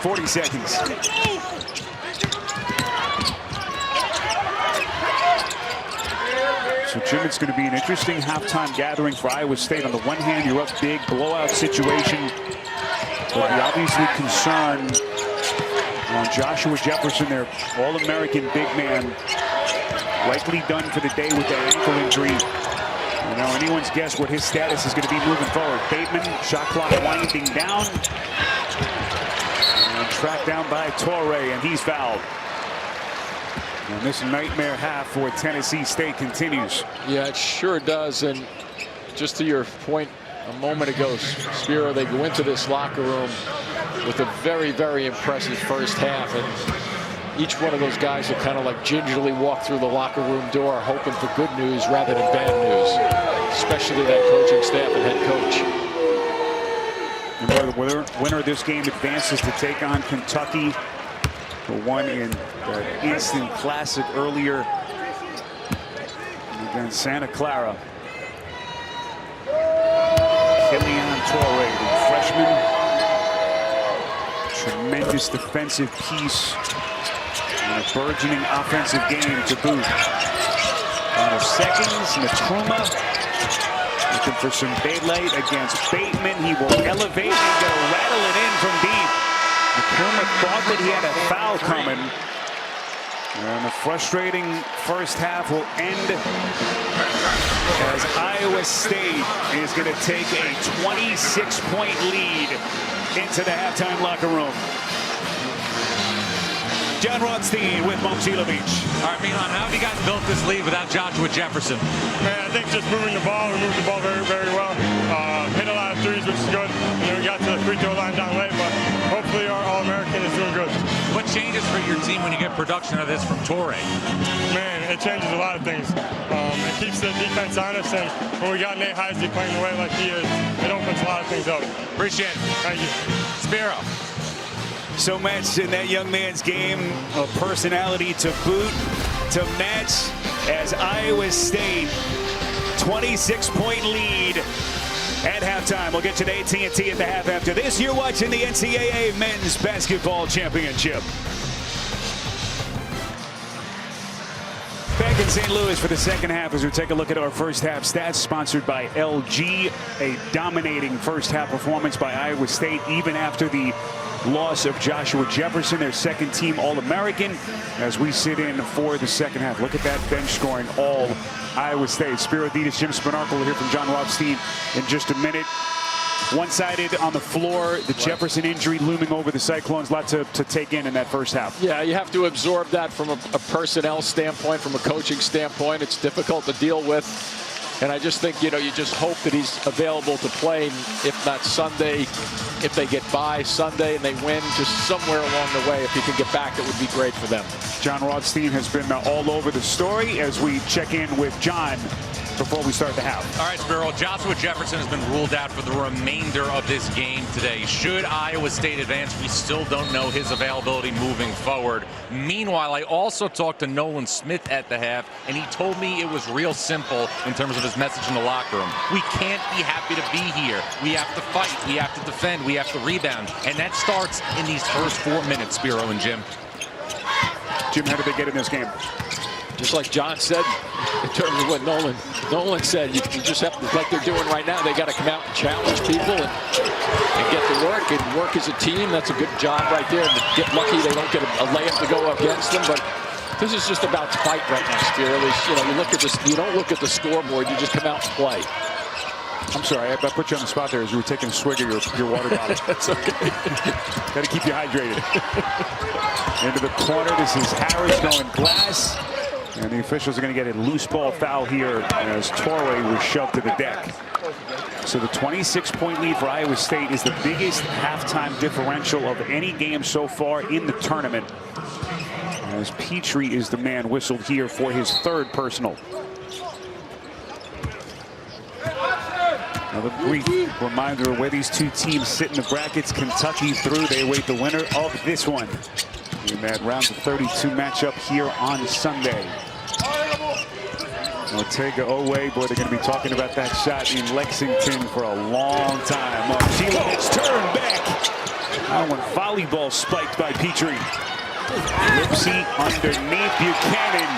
40 seconds. So, Jim, it's going to be an interesting halftime gathering for Iowa State. On the one hand, you're up big, blowout situation. But you're obviously concerned on Joshua Jefferson, their All-American big man, likely done for the day with that ankle injury. Anyone's guess what his status is going to be moving forward. Bateman, shot clock winding down. And tracked down by Torrey, and he's fouled. And this nightmare half for Tennessee State continues. Yeah, it sure does. And just to your point a moment ago, Spiro, they go into this locker room with a very, very impressive first half. And each one of those guys will kind of like gingerly walk through the locker room door hoping for good news rather than bad news, especially that coaching staff and head coach. Remember, the winner of this game advances to take on Kentucky. The one in the instant classic earlier against Santa Clara. Killian Torrey, the freshman. Tremendous defensive piece. And a burgeoning offensive game to boot. Final seconds, McCrumman looking for some daylight against Bateman. He will elevate and go rattle it in from deep. McCrumman thought that he had a foul coming. And the frustrating first half will end as Iowa State is going to take a 26-point lead into the halftime locker room. John Rothstein with Momcilo Beach. All right, Milan, how have you guys built this lead without Joshua Jefferson? Man, I think just moving the ball, we moved the ball very, very well. Hit a lot of threes, which is good. We got to the free throw line down late, but hopefully our All-American is doing good. What changes for your team when you get production of this from Torrey? Man, it changes a lot of things. It keeps the defense honest, and when we got Nate Heisey playing the way like he is, it opens a lot of things up. Appreciate it. Thank you. Spiro. So much in that young man's game of personality to boot, to match, as Iowa State 26-point lead at halftime. We'll get you to AT&T at the half after this. You're watching the NCAA Men's Basketball Championship. Back in St. Louis for the second half as we take a look at our first half stats, sponsored by LG. A dominating first half performance by Iowa State, even after the loss of Joshua Jefferson, their second team All-American, as we sit in for the second half. Look at that bench scoring, all Iowa State. Spiro Dedes, Jim Spanarkel. We'll hear from John Rothstein in just a minute. One-sided on the floor, the Jefferson injury looming over the Cyclones. A lot to take in that first half. Yeah, you have to absorb that from a personnel standpoint, from a coaching standpoint. It's difficult to deal with. And I just think, you just hope that he's available to play, if not Sunday, if they get by Sunday and they win, just somewhere along the way. If he can get back, it would be great for them. John Rothstein has been all over the story as we check in with John before we start the half. All right, Spiro. Joshua Jefferson has been ruled out for the remainder of this game today. Should Iowa State advance, we still don't know his availability moving forward. Meanwhile, I also talked to Nolan Smith at the half, and he told me it was real simple in terms of his message in the locker room. We can't be happy to be here. We have to fight. We have to defend. We have to rebound. And that starts in these first 4 minutes, Spiro and Jim. Jim, how did they get in this game? Just like John said, in terms of what Nolan said, you just have to, like they're doing right now, they got to come out and challenge people and get to work and work as a team. That's a good job right there. And get lucky they don't get a layup to go against them, but this is just about fight right now, Spiro. You know, you look at this, you don't look at the scoreboard, you just come out and play. I'm sorry, I put you on the spot there as you were taking a swig of your water bottle. That's okay. Got to keep you hydrated. Into the corner, this is Harris going glass. And the officials are going to get a loose ball foul here as Torrey was shoved to the deck. So the 26-point lead for Iowa State is the biggest halftime differential of any game so far in the tournament. As Petrie is the man whistled here for his third personal. Another brief reminder of where these two teams sit in the brackets. Kentucky through. They await the winner of this one in that round of 32 matchup here on Sunday. Ortega Owe, boy, they're going to be talking about that shot in Lexington for a long time. Cyclones turned back. That one volleyball spiked by Petrie. Lipsy underneath Buchanan.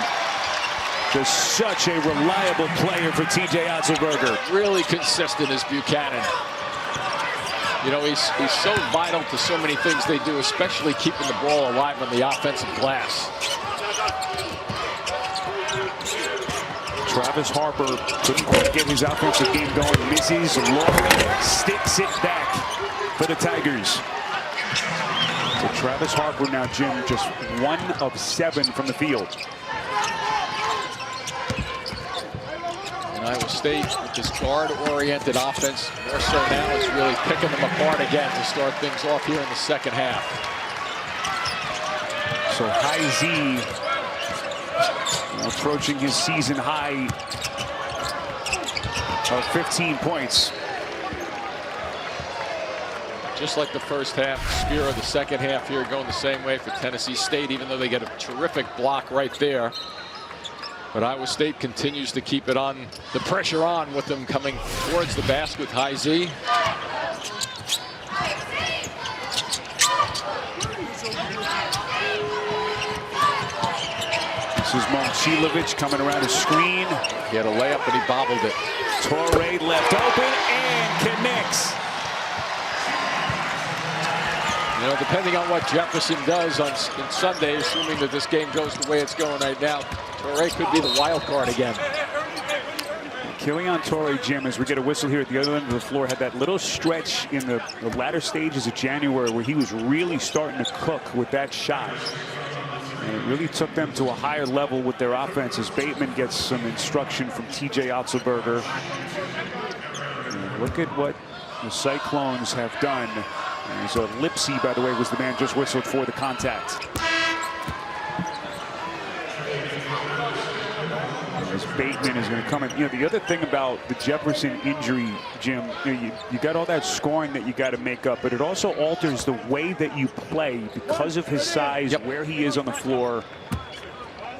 Just such a reliable player for TJ Otzelberger. Really consistent is Buchanan. You know, he's so vital to so many things they do, especially keeping the ball alive on the offensive glass. Travis Harper couldn't quite get his offensive game going. Misses. Lauren sticks it back for the Tigers. So Travis Harper now, Jim, just 1 of 7 from the field. And Iowa State, with this guard-oriented offense, more so now, is really picking them apart again to start things off here in the second half. So High Z approaching his season high of 15 points. Just like the first half, Spiro, the second half here going the same way for Tennessee State, even though they get a terrific block right there. But Iowa State continues to keep it on, the pressure on with them coming towards the basket with High Z. This is Momcilovic coming around his screen. He had a layup, but he bobbled it. Torrey left open and connects. You know, depending on what Jefferson does on Sunday, assuming that this game goes the way it's going right now, Torrey could be the wild card again. Killian Torrey, Jim, as we get a whistle here at the other end of the floor, had that little stretch in the latter stages of January where he was really starting to cook with that shot. And it really took them to a higher level with their offense as Bateman gets some instruction from TJ Otzelberger. And look at what the Cyclones have done. So Lipsy, by the way, was the man just whistled for the contact. As Bateman is going to come in. You know, the other thing about the Jefferson injury, Jim, you got all that scoring that you got to make up, but it also alters the way that you play because of his size, where he is on the floor.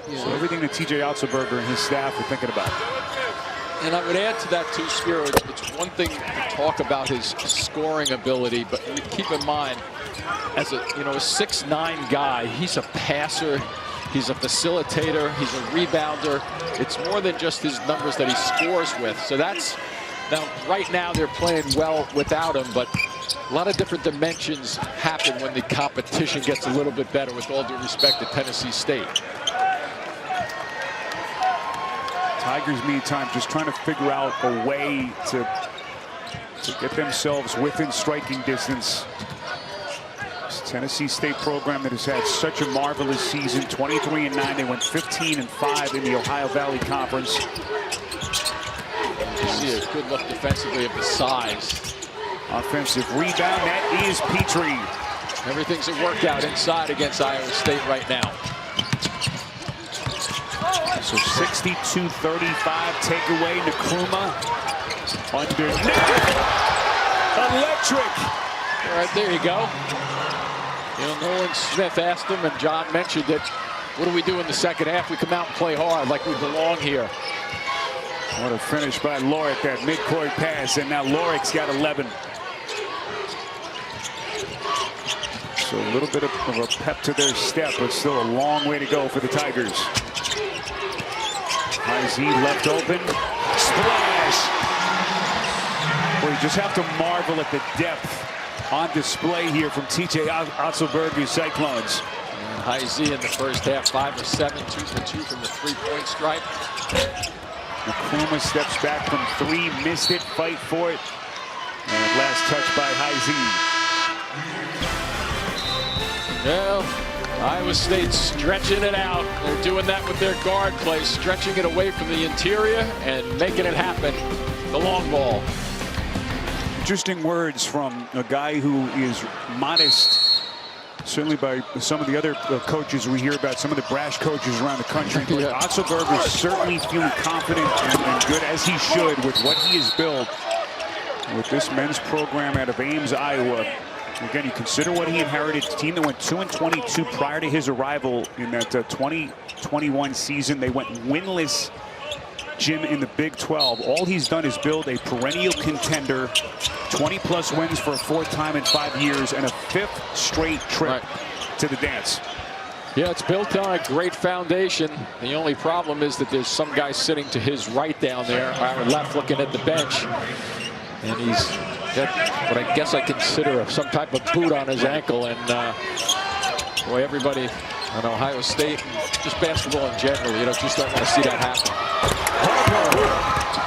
So everything that TJ Otzelberger and his staff are thinking about. And I would add to that too, Spiro, it's one thing to talk about his scoring ability, but keep in mind, as a 6'9" guy, he's a passer, he's a facilitator, he's a rebounder. It's more than just his numbers that he scores with. So that's, now right now they're playing well without him, but a lot of different dimensions happen when the competition gets a little bit better, with all due respect to Tennessee State. Tigers, meantime, just trying to figure out a way to get themselves within striking distance. This Tennessee State program that has had such a marvelous season, 23-9. They went 15-5 in the Ohio Valley Conference. You see a good look defensively of the size. Offensive rebound, that is Petrie. Everything's a workout inside against Iowa State right now. So 62-35 takeaway. Nkrumah underneath. Electric. All right, there you go. You know, Nolan Smith asked him, and John mentioned it. What do we do in the second half? We come out and play hard like we belong here. What a finish by Lorick, that midcourt pass, and now Lorick's got 11. So a little bit of a pep to their step, but still a long way to go for the Tigers. IZ left open. Splash! Well, you just have to marvel at the depth on display here from TJ Otzelberger's Cyclones. IZ in the first half, 5 of 7, 2 for 2 from the three-point stripe. Nkrumah steps back from 3, missed it, fight for it. And last touch by IZ. Well, Iowa State stretching it out. They're doing that with their guard play, stretching it away from the interior and making it happen. The long ball. Interesting words from a guy who is modest, certainly by some of the other coaches we hear about, some of the brash coaches around the country. Yeah. Otzelberger is certainly feeling confident and good, as he should, with what he has built with this men's program out of Ames, Iowa. Again, you consider what he inherited, a team that went 2-22 prior to his arrival in that 2021 season. They went winless, Jim, in the Big 12. All he's done is build a perennial contender, 20-plus wins for a 4th time in 5 years, and a 5th straight trip to the dance. Yeah, it's built on a great foundation. The only problem is that there's some guy sitting to his right down there, our left, looking at the bench. And he's got what I guess I consider some type of boot on his ankle. And boy, everybody on Ohio State, just basketball in general, you just don't want to see that happen.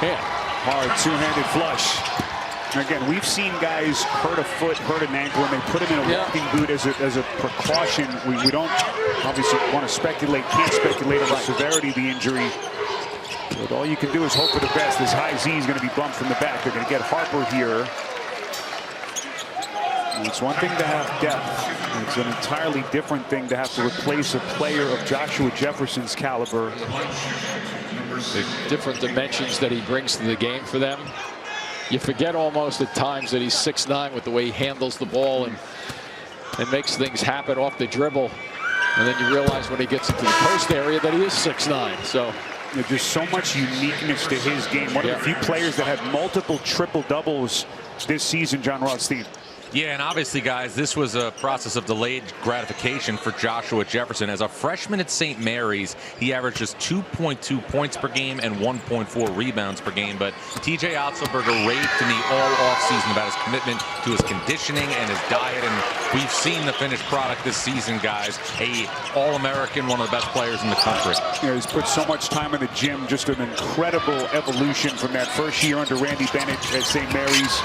Yeah. Hard two-handed flush. Again, we've seen guys hurt a foot, hurt an ankle, and they put him in a walking boot as a precaution. We don't obviously want to speculate, can't speculate on the severity of the injury. But all you can do is hope for the best. This high Z is going to be bumped from the back. They're going to get Harper here. And it's one thing to have depth. It's an entirely different thing to have to replace a player of Joshua Jefferson's caliber. The different dimensions that he brings to the game for them. You forget almost at times that he's 6'9" with the way he handles the ball and makes things happen off the dribble. And then you realize when he gets into the post area that he is 6'9". So there's just so much uniqueness to his game. One of the few players that had multiple triple-doubles this season, John Rothstein. Yeah, and obviously, guys, this was a process of delayed gratification for Joshua Jefferson. As a freshman at St. Mary's, he averaged just 2.2 points per game and 1.4 rebounds per game. But TJ Otzelberger raved to me all offseason about his commitment to his conditioning and his diet. And we've seen the finished product this season, guys. A All-American, one of the best players in the country. You know, he's put so much time in the gym, just an incredible evolution from that first year under Randy Bennett at St. Mary's.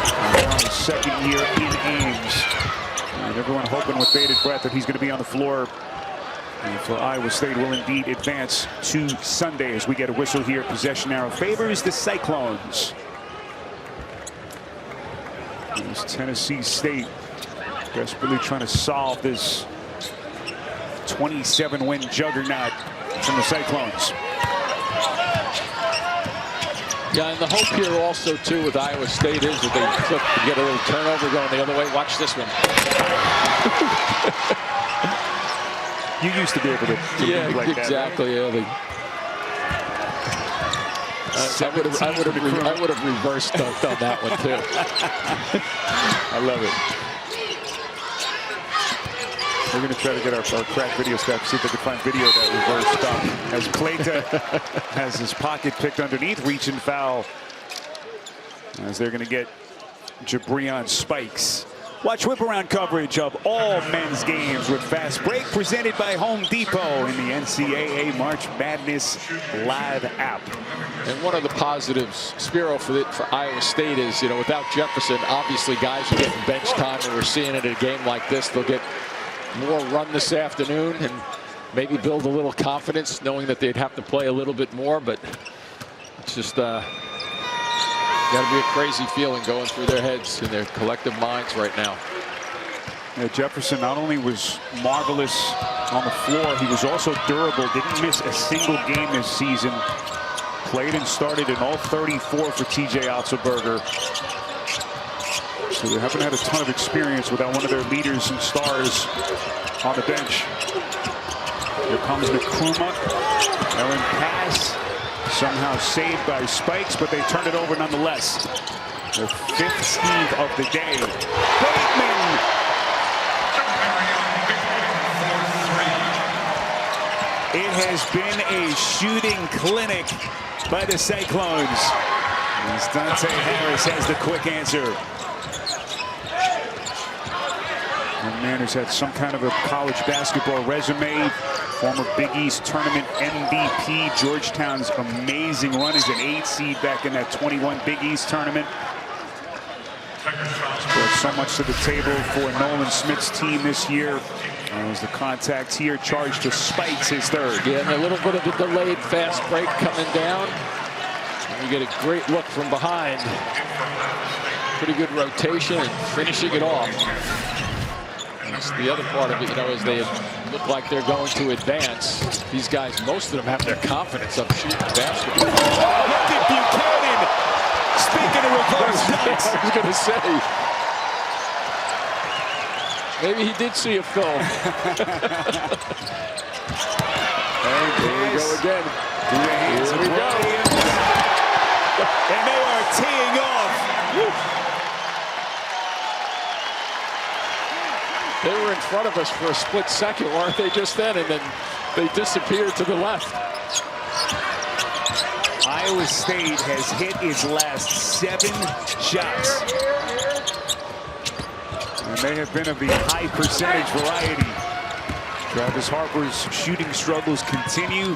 Now his second year in Ames. And everyone hoping with bated breath that he's going to be on the floor. And for Iowa State will indeed advance to Sunday as we get a whistle here. Possession arrow favors the Cyclones. As Tennessee State desperately trying to solve this 27-win juggernaut from the Cyclones. yeah, and the hope here also too with Iowa State is that they flip and get a little turnover going the other way. Watch this one. You used to be able to yeah, like exactly. That, right? Yeah, I would have reversed dunked on that one too. I love it. We're going to try to get our crack video staff, see if they can find video of that reverse dunk. As Plata has his pocket picked underneath, reach and foul. As they're going to get Jabrion Spikes. Watch whip-around coverage of all men's games with Fast Break, presented by Home Depot in the NCAA March Madness Live app. And one of the positives, Spiro, for Iowa State is, without Jefferson, obviously guys are getting bench time, and we're seeing it in a game like this. They'll get more run this afternoon and maybe build a little confidence, knowing that they'd have to play a little bit more, but it's just got to be a crazy feeling going through their heads and their collective minds right now. Jefferson not only was marvelous on the floor, he was also durable. Didn't miss a single game this season. Played and started in all 34 for TJ Otzelberger. So they haven't had a ton of experience without one of their leaders and stars on the bench. Here comes Nkrumah. Aaron pass. Somehow saved by Spikes, but they turn it over nonetheless. Their 5th steal of the day. Bateman. It has been a shooting clinic by the Cyclones. As Dante Harris has the quick answer. A man who's had some kind of a college basketball resume. Former Big East tournament MVP. Georgetown's amazing run as an 8 seed back in that 21 Big East tournament. Brought so much to the table for Nolan Smith's team this year. As the contact here, charged to Spikes, his 3rd. Yeah, and a little bit of a delayed fast break coming down. And you get a great look from behind. Pretty good rotation and finishing it off. That's the other part of it, you know, as they look like they're going to advance. These guys, most of them have their confidence up shooting basketball. Oh, look at Buchanan! Speaking of reverse dunks. I was going to say. Maybe he did see a film. There we go again. Here we go. And they are teeing off. Woo. They were in front of us for a split second, weren't they, just then? And then they disappeared to the left. Iowa State has hit its last 7 shots. And they have been of the high percentage variety. Travis Harper's shooting struggles continue.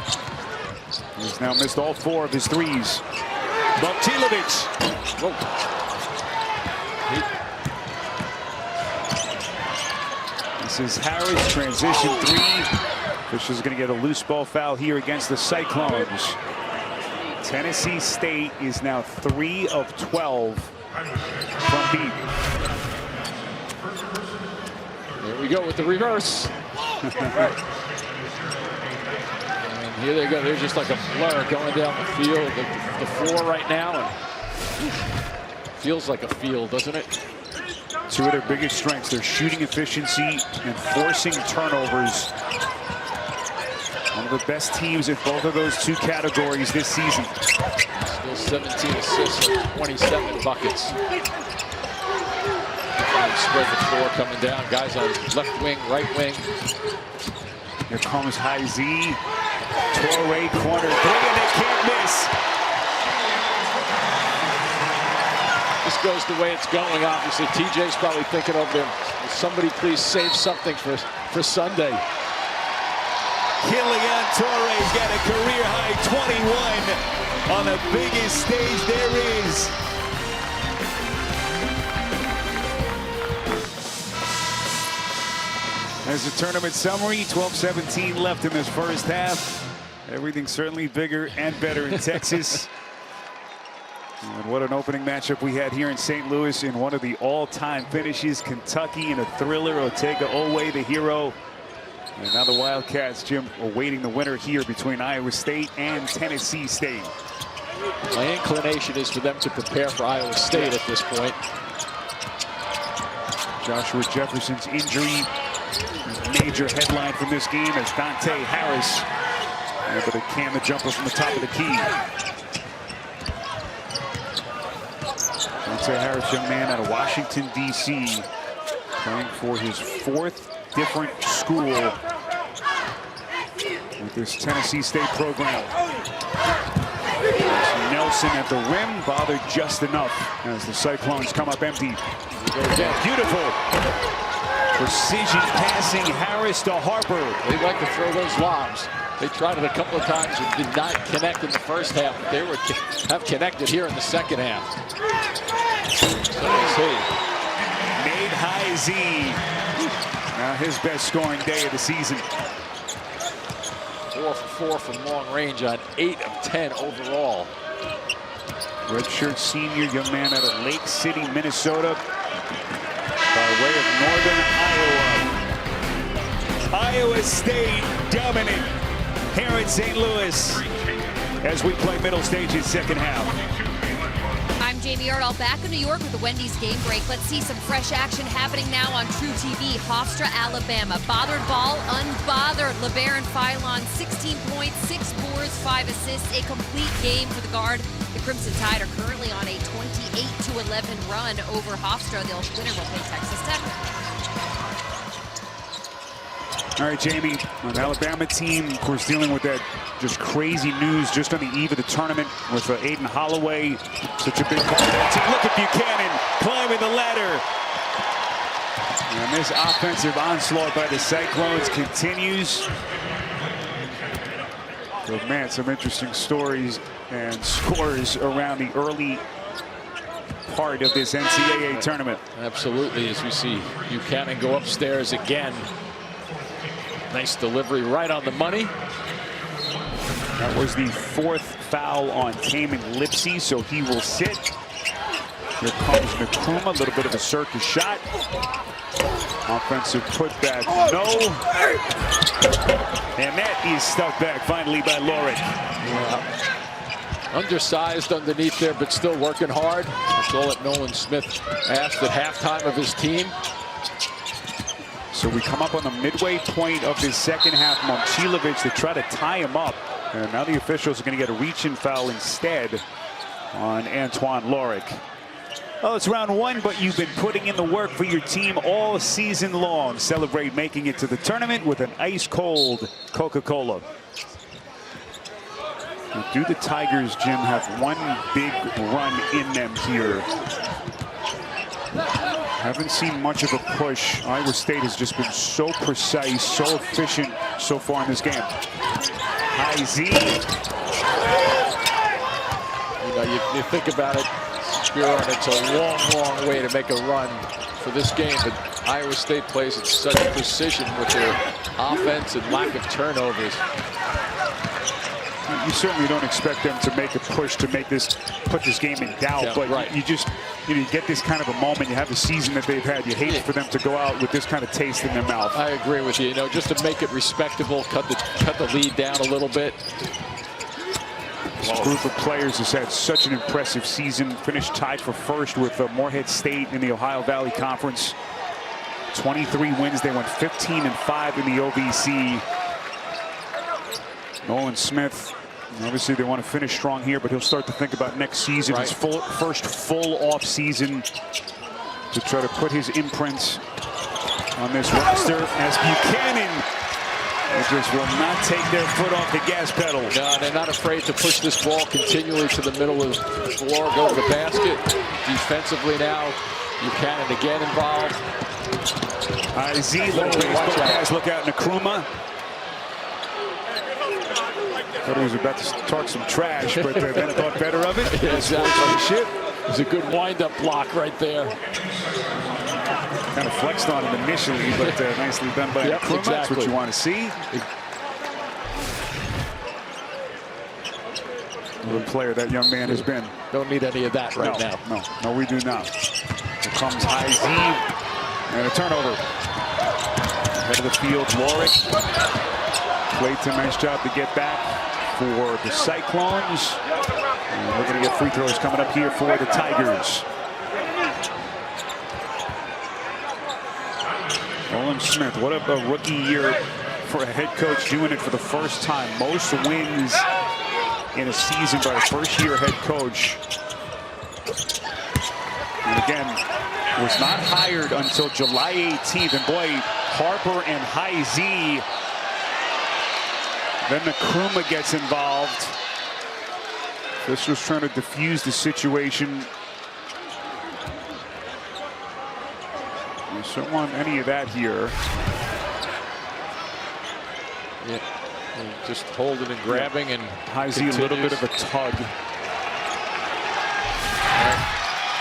He's now missed all 4 of his threes. Bogdanovic. This is Harris, transition 3. Fisher's going to get a loose ball foul here against the Cyclones. Tennessee State is now 3 of 12 from deep. There we go with the reverse. And here they go. They're just like a blur going down the field, the floor right now. And feels like a field, doesn't it? 2 of their biggest strengths, their shooting efficiency and forcing turnovers. One of the best teams in both of those 2 categories this season. Still 17 assists, 27 buckets. Spread the floor coming down. Guys on left wing, right wing. Here comes High Z. Torrey corner 3 and they can't miss. This goes the way it's going, obviously. TJ's probably thinking over there, will somebody please save something for Sunday. Killian Torrey's got a career-high 21 on the biggest stage there is. As a tournament summary, 12-17 left in this first half. Everything's certainly bigger and better in Texas. And what an opening matchup we had here in St. Louis in one of the all-time finishes. Kentucky in a thriller. Otega Oweh, the hero. And now the Wildcats, Jim, awaiting the winner here between Iowa State and Tennessee State. My inclination is for them to prepare for Iowa State at this point. Joshua Jefferson's injury, major headline from this game as Dante Harris able to can the jumper from the top of the key. Dante Harris, young man out of Washington, D.C., playing for his 4th different school with this Tennessee State program. Nelson at the rim, bothered just enough as the Cyclones come up empty. Beautiful precision passing, Harris to Harper. They like to throw those lobs. They tried it a couple of times and did not connect in the first half. But they have connected here in the second half. So let's see. Nate High Z. Now his best scoring day of the season. 4 for 4 from long range on 8 of 10 overall. Redshirt senior, young man out of Lake City, Minnesota. by way of Northern Iowa. Iowa State dominant here in St. Louis as we play middle stages second half. I'm Jamie Ardall back in New York with the Wendy's game break. Let's see some fresh action happening now on True TV. Hofstra, Alabama. Bothered ball, unbothered. LeBaron Philon, 16 points, 6 boards, 5 assists. A complete game for the guard. The Crimson Tide are currently on a 28-11 run over Hofstra. The winner will play Texas Tech. All right, Jamie, an Alabama team, of course, dealing with that just crazy news just on the eve of the tournament with Aiden Holloway, such a big part of that team. Look at Buchanan climbing the ladder. And this offensive onslaught by the Cyclones continues. So, man, some interesting stories and scores around the early part of this NCAA tournament. Absolutely, as we see Buchanan go upstairs again. Nice delivery right on the money. That was the 4th foul on Taman Lipsey, so he will sit. Here comes Nkrumah, a little bit of a circus shot. Offensive putback, no. And that is stuck back finally by Lorick. Yeah. Undersized underneath there, but still working hard. That's all that Nolan Smith asked at halftime of his team. So we come up on the midway point of this second half. Momcilovic to try to tie him up. And now the officials are going to get a reach-in foul instead on Antoine Lorick. Oh, it's round 1, but you've been putting in the work for your team all season long. Celebrate making it to the tournament with an ice-cold Coca-Cola. Do the Tigers, Jim, have one big run in them here? Haven't seen much of a push. Iowa State has just been so precise, so efficient so far in this game. High Z. You know, you think about it, Spiro, and it's a long, long way to make a run for this game, but Iowa State plays at such precision with their offense and lack of turnovers. You certainly don't expect them to make a push to make this, put this game in doubt, Yeah, but right. you just, you get this kind of a moment. You have a season that they've had. You hate for them to go out with this kind of taste in their mouth. I agree with you. You know, just to make it respectable, cut the lead down a little bit. This group of players has had such an impressive season. Finished tied for first with Morehead State in the Ohio Valley Conference. 23 wins. They went 15-5 in the OVC. Nolan Smith, obviously they want to finish strong here, but he'll start to think about next season, right. His first full off season, to try to put his imprint on this roster as Buchanan just will not take their foot off the gas pedal. No, they're not afraid to push this ball continually to the middle of the floor, go to the basket. Defensively now, Buchanan again involved. IZ, little baseball guys, look out, Nkrumah. Thought he was about to talk some trash, but then thought better of it. Yeah, exactly. It was a good wind-up block right there. Kind of flexed on him initially, but nicely done by Nkrumah. Exactly. That's what you want to see. What a player that young man has been. Don't need any of that right now. No, we do not. Here comes High Z, and a turnover. Head of the field, Lorick. Clayton, nice job to get back for the Cyclones. And we're going to get free throws coming up here for the Tigers. Nolan Smith, what a rookie year for a head coach, doing it for the first time. Most wins in a season by a first-year head coach. And again, was not hired until July 18th. And boy, Harper and High Z. Then Nkrumah gets involved. This was trying to defuse the situation. You don't want any of that here. Yeah, just holding and grabbing, and High Z, a little bit of a tug. Right.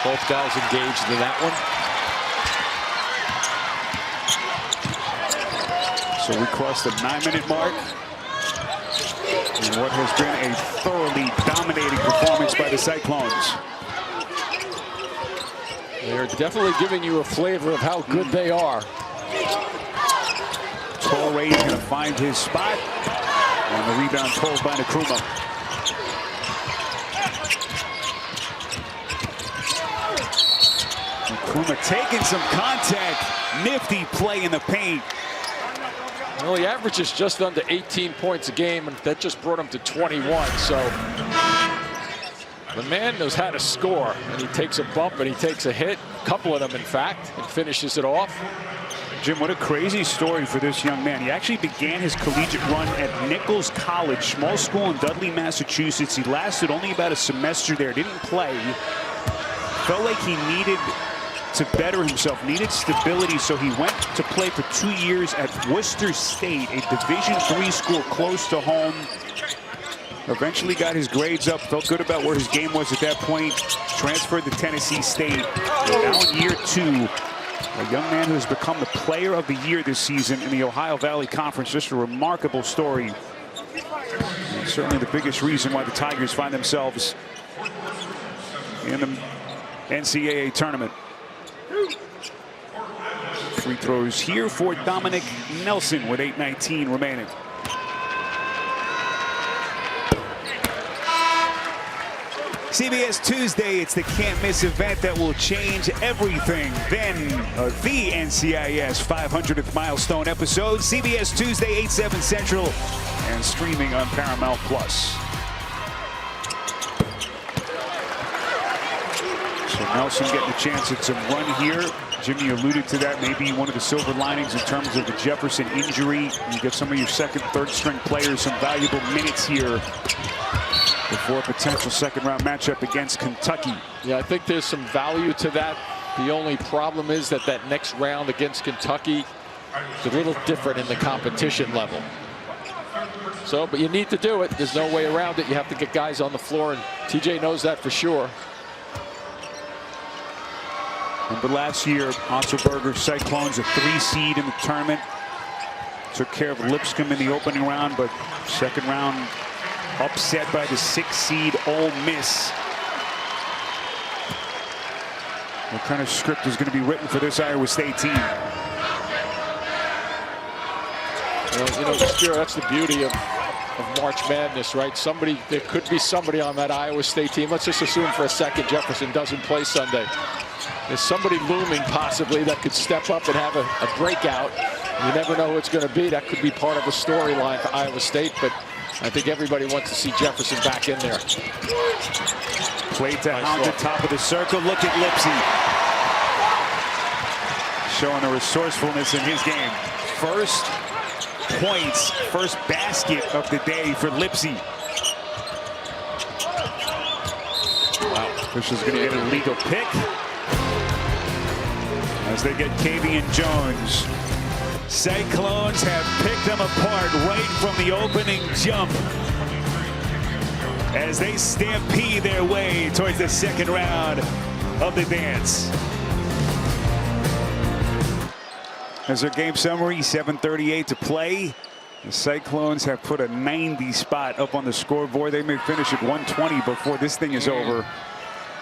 Both guys engaged in that one. So we crossed the 9-minute mark. And what has been a thoroughly dominating performance by the Cyclones. They're definitely giving you a flavor of how good they are. Torre is going to find his spot. And the rebound pulled by Nkrumah. Nkrumah taking some contact. Nifty play in the paint. Well, he averages just under 18 points a game, and that just brought him to 21. So the man knows how to score, and he takes a bump and he takes a hit, a couple of them, in fact, and finishes it off. Jim, what a crazy story for this young man. He actually began his collegiate run at Nichols College, small school in Dudley, Massachusetts. He lasted only about a semester there, didn't play. Felt like he needed to better himself, needed stability, so he went to play for 2 years at Worcester State, a Division III school close to home. Eventually got his grades up, felt good about where his game was at that point. Transferred to Tennessee State. Now in year 2, a young man who has become the player of the year this season in the Ohio Valley Conference. Just a remarkable story. And certainly the biggest reason why the Tigers find themselves in the NCAA tournament. Free throws here for Dominic Nelson with 8:19 remaining. CBS Tuesday, it's the can't miss event that will change everything. Then the NCIS 500th milestone episode, CBS Tuesday, 8/7 Central, and streaming on Paramount Plus. So Nelson getting a chance at some run here. Jimmy alluded to that, maybe one of the silver linings in terms of the Jefferson injury. You get some of your second, third string players some valuable minutes here before a potential second-round matchup against Kentucky. Yeah, I think there's some value to that. The only problem is that next round against Kentucky is a little different in the competition level. So, but you need to do it. There's no way around it. You have to get guys on the floor, and TJ knows that for sure. Remember last year, Otzelberger Cyclones, a 3 seed in the tournament. Took care of Lipscomb in the opening round, but second round upset by the 6 seed Ole Miss. What kind of script is going to be written for this Iowa State team? Well, you know, Spiro, that's the beauty of March Madness, right? There could be somebody on that Iowa State team. Let's just assume for a second Jefferson doesn't play Sunday. There's somebody looming possibly that could step up and have a breakout. You never know who it's going to be. That could be part of a storyline for Iowa State, but I think everybody wants to see Jefferson back in there. Play to Hound at top of the circle. Look at Lipsy. Showing a resourcefulness in his game. First points, first basket of the day for Lipsy. Wow. Official's going to get a legal pick as they get Kavian Jones. Cyclones have picked them apart right from the opening jump as they stampede their way towards the second round of the dance. As their game summary, 7:38 to play. The Cyclones have put a 90 spot up on the scoreboard. They may finish at 120 before this thing is over.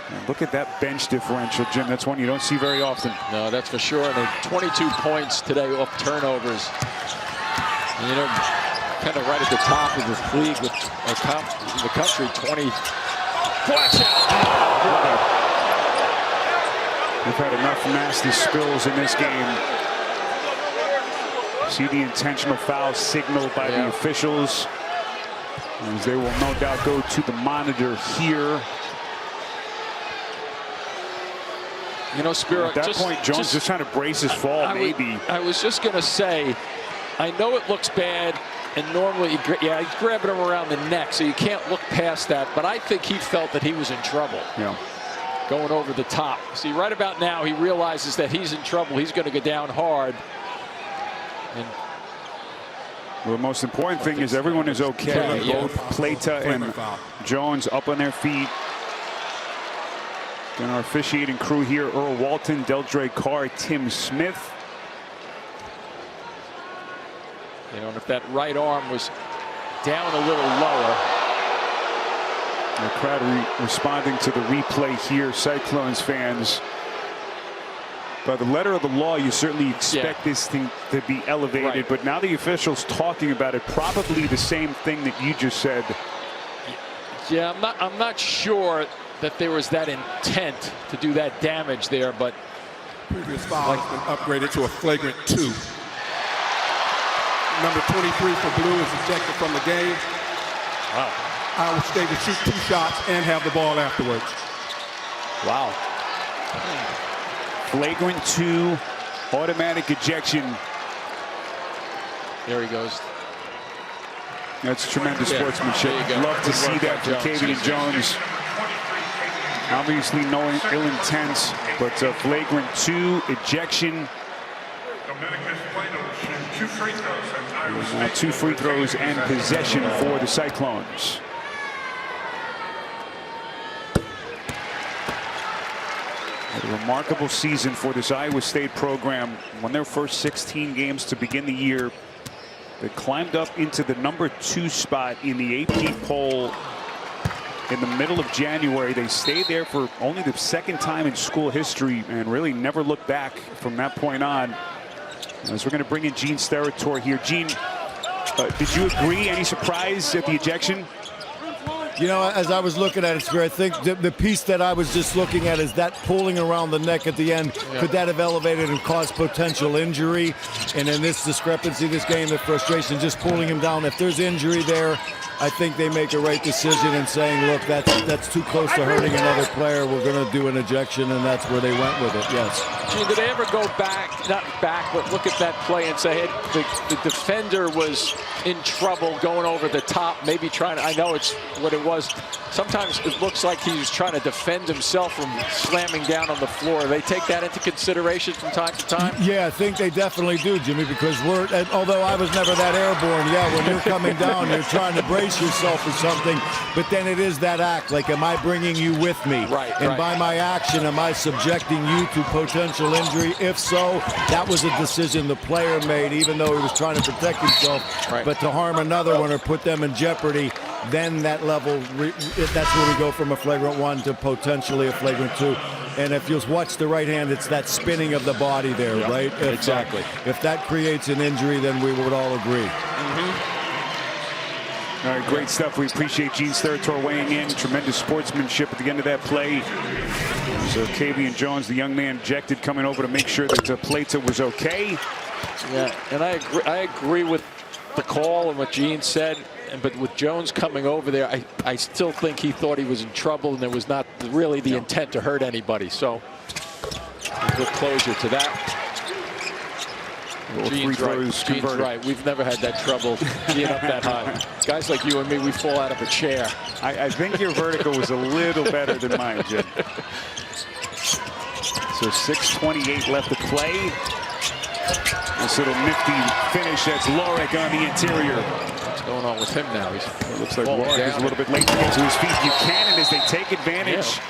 And look at that bench differential, Jim. That's one you don't see very often. No, that's for sure. And they 22 points today off turnovers. And, you know, kind of right at the top of the league with the country, 20. Watch out! They've had enough nasty spills in this game. See the intentional foul signaled by the officials, as they will no doubt go to the monitor here. You know, Spiro, at that point, Jones just trying to brace his fall, maybe. I was just going to say, I know it looks bad, and normally, he's grabbing him around the neck, so you can't look past that, but I think he felt that he was in trouble. Yeah. Going over the top. See, right about now, he realizes that he's in trouble. He's going to go down hard. And well, the most important thing is everyone is okay. Both Plata and Jones up on their feet. And our officiating crew here, Earl Walton, Deldre Carr, Tim Smith. You know, and if that right arm was down a little lower. The crowd responding to the replay here. Cyclones fans By the letter of the law, you certainly expect this thing to be elevated, but now the officials talking about it, probably the same thing that you just said. Yeah, I'm not sure that there was that intent to do that damage there, but previous foul has been upgraded to a flagrant 2. Number 23 for Blue is ejected from the game. Wow. Iowa State will shoot 2 shots and have the ball afterwards. Wow. Flagrant 2, automatic ejection. There he goes. That's tremendous sportsmanship. Love to see that from Kavian Jones. Obviously no ill intent, but flagrant 2, ejection. 2 free throws and possession for the Cyclones. A remarkable season for this Iowa State program. Won their first 16 games to begin the year. They climbed up into the number 2 spot in the AP poll in the middle of January. They stayed there for only the 2nd time in school history and really never looked back from that point on. As we're going to bring in Gene Steratore here. Gene, did you agree? Any surprise at the ejection? You know, as I was looking at it, Spear, I think the piece that I was just looking at is that pulling around the neck at the end. Could that have elevated and caused potential injury? And in this discrepancy, this game, the frustration, just pulling him down. If there's injury there, I think they make a right decision in saying, look, that's too close to hurting another player. We're going to do an ejection, and that's where they went with it, yes. Gene, did they ever go back, not back, but look at that play and say, hey, the defender was in trouble going over the top, maybe trying to, I know it's what it was. Sometimes it looks like he was trying to defend himself from slamming down on the floor. They take that into consideration from time to time? Yeah, I think they definitely do, Jimmy, because although I was never that airborne, when you're coming down, you're trying to brace yourself for something, but then it is that act, like, am I bringing you with me? And by my action, am I subjecting you to potential injury? If so, that was a decision the player made, even though he was trying to protect himself. But to harm another one or put them in jeopardy, then that level, that's where we go from a flagrant 1 to potentially a flagrant 2. And if you watch the right hand, it's that spinning of the body there, right? Exactly. If that creates an injury, then we would all agree. All right, great stuff. We appreciate Gene Steratore weighing in. Tremendous sportsmanship at the end of that play. So Kavian Jones, the young man, ejected, coming over to make sure that Plata was okay. Yeah, and I agree with the call and what Gene said. But with Jones coming over there, I still think he thought he was in trouble, and there was not really the intent to hurt anybody. So a good closure to that. Gene's right. We've never had that trouble being up that high. Guys like you and me, we fall out of a chair. I think your vertical was a little better than mine, Jim. So 6:28 left to play. This little nifty finish. That's Lorick on the interior. What's going on with him now? It looks like Lorick is a little bit late to get to his feet. Buchanan, as they take advantage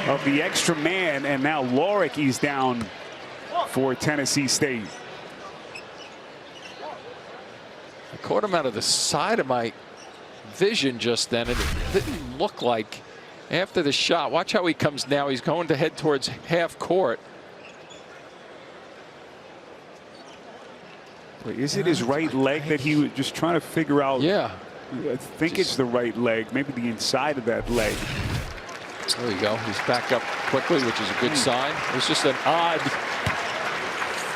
of the extra man, and now Lorick is down for Tennessee State. I caught him out of the side of my vision just then, and it didn't look like after the shot. Watch how he comes now. He's going to head towards half court. Is it his right leg that he was just trying to figure out? Yeah. I think it's the right leg, maybe the inside of that leg. There you go. He's back up quickly, which is a good sign. It was just an odd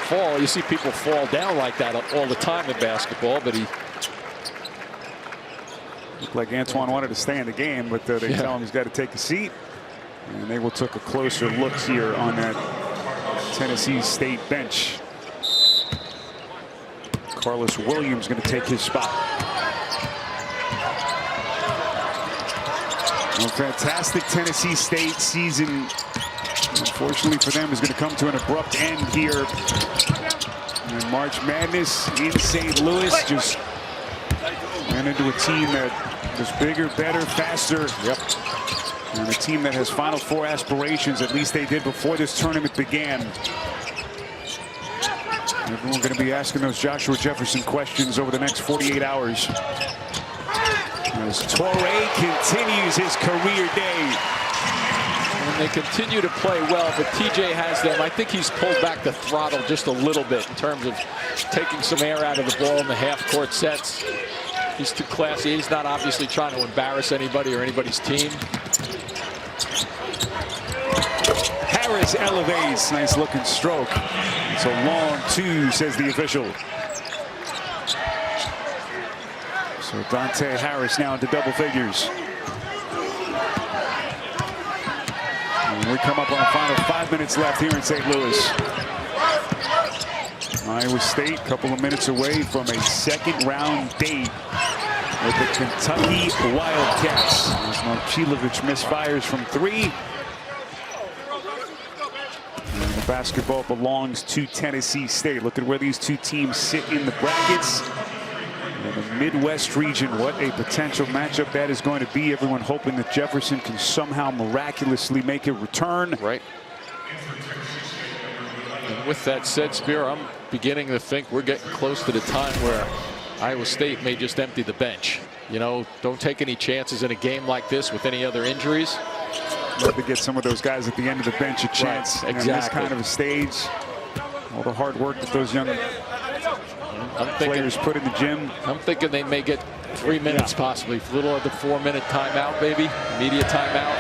fall. You see people fall down like that all the time in basketball, but he looked like Antoine wanted to stay in the game, but they tell him he's got to take a seat. And they will take a closer look here on that Tennessee State bench. Carlos Williams going to take his spot. A fantastic Tennessee State season, unfortunately for them, is going to come to an abrupt end here. And March Madness in St. Louis just ran into a team that was bigger, better, faster. And a team that has Final Four aspirations, at least they did before this tournament began. Everyone going to be asking those Joshua Jefferson questions over the next 48 hours. As Torrey continues his career day. And they continue to play well, but TJ has them. I think he's pulled back the throttle just a little bit in terms of taking some air out of the ball in the half-court sets. He's too classy. He's not obviously trying to embarrass anybody or anybody's team. Harris elevates. Nice looking stroke. It's a long 2, says the official. So Dante Harris now into double figures. And we come up on the final 5 minutes left here in St. Louis. Iowa State, a couple of minutes away from a second-round date with the Kentucky Wildcats. As Momcilovic misfires from 3. And the basketball belongs to Tennessee State. Look at where these two teams sit in the brackets. In the Midwest region, what a potential matchup that is going to be. Everyone hoping that Jefferson can somehow miraculously make a return. Right. And with that said, Spear, I'm beginning to think we're getting close to the time where Iowa State may just empty the bench. You know, don't take any chances in a game like this with any other injuries. Love to get some of those guys at the end of the bench a chance. Right, exactly. In this kind of a stage. All the hard work that those young players put in the gym. I'm thinking they may get 3 minutes possibly. A little of the 4-minute timeout, maybe. Media timeout.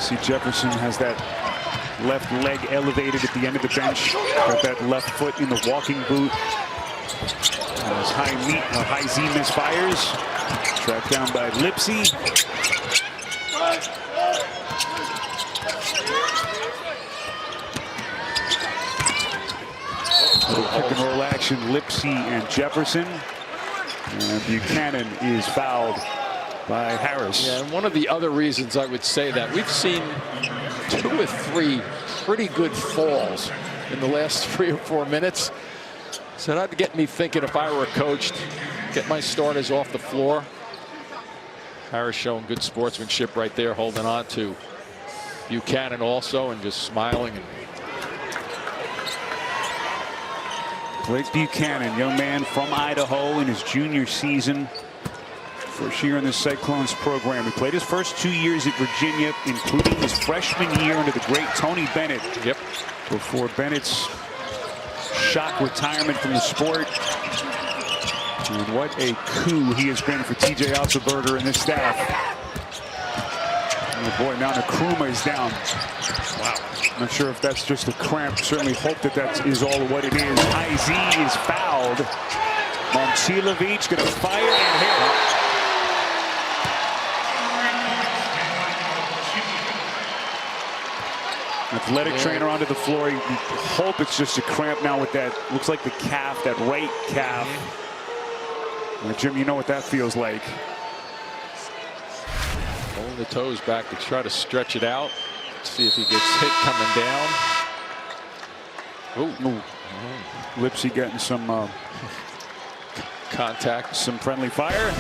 See, Jefferson has that left leg elevated at the end of the bench. Got that left foot in the walking boot. As high Z misfires. Tracked down by Lipsy. Pick and roll action, Lipsy and Jefferson. And Buchanan is fouled by Harris. Yeah, and one of the other reasons I would say that, we've seen 2 or 3 pretty good falls in the last 3 or 4 minutes. So that'd get me thinking, if I were a coach, get my starters off the floor. Harris showing good sportsmanship right there, holding on to Buchanan also and just smiling. And Blake Buchanan, young man from Idaho in his junior season. First year in the Cyclones program. He played his first 2 years at Virginia, including his freshman year under the great Tony Bennett. Yep. Before Bennett's shock retirement from the sport. And what a coup he has been for TJ Otzelberger and this staff. Oh boy, now Nkrumah is down. Wow. Not sure if that's just a cramp. Certainly hope that that is all what it is. IZ is fouled. Momcilovic going to fire and hit. Athletic trainer onto the floor. You hope it's just a cramp now with that. Looks like the calf, that right calf. Well, Jim, you know what that feels like. Pulling the toes back to try to stretch it out. See if he gets hit coming down. Ooh. Lipsy getting some contact, some friendly fire.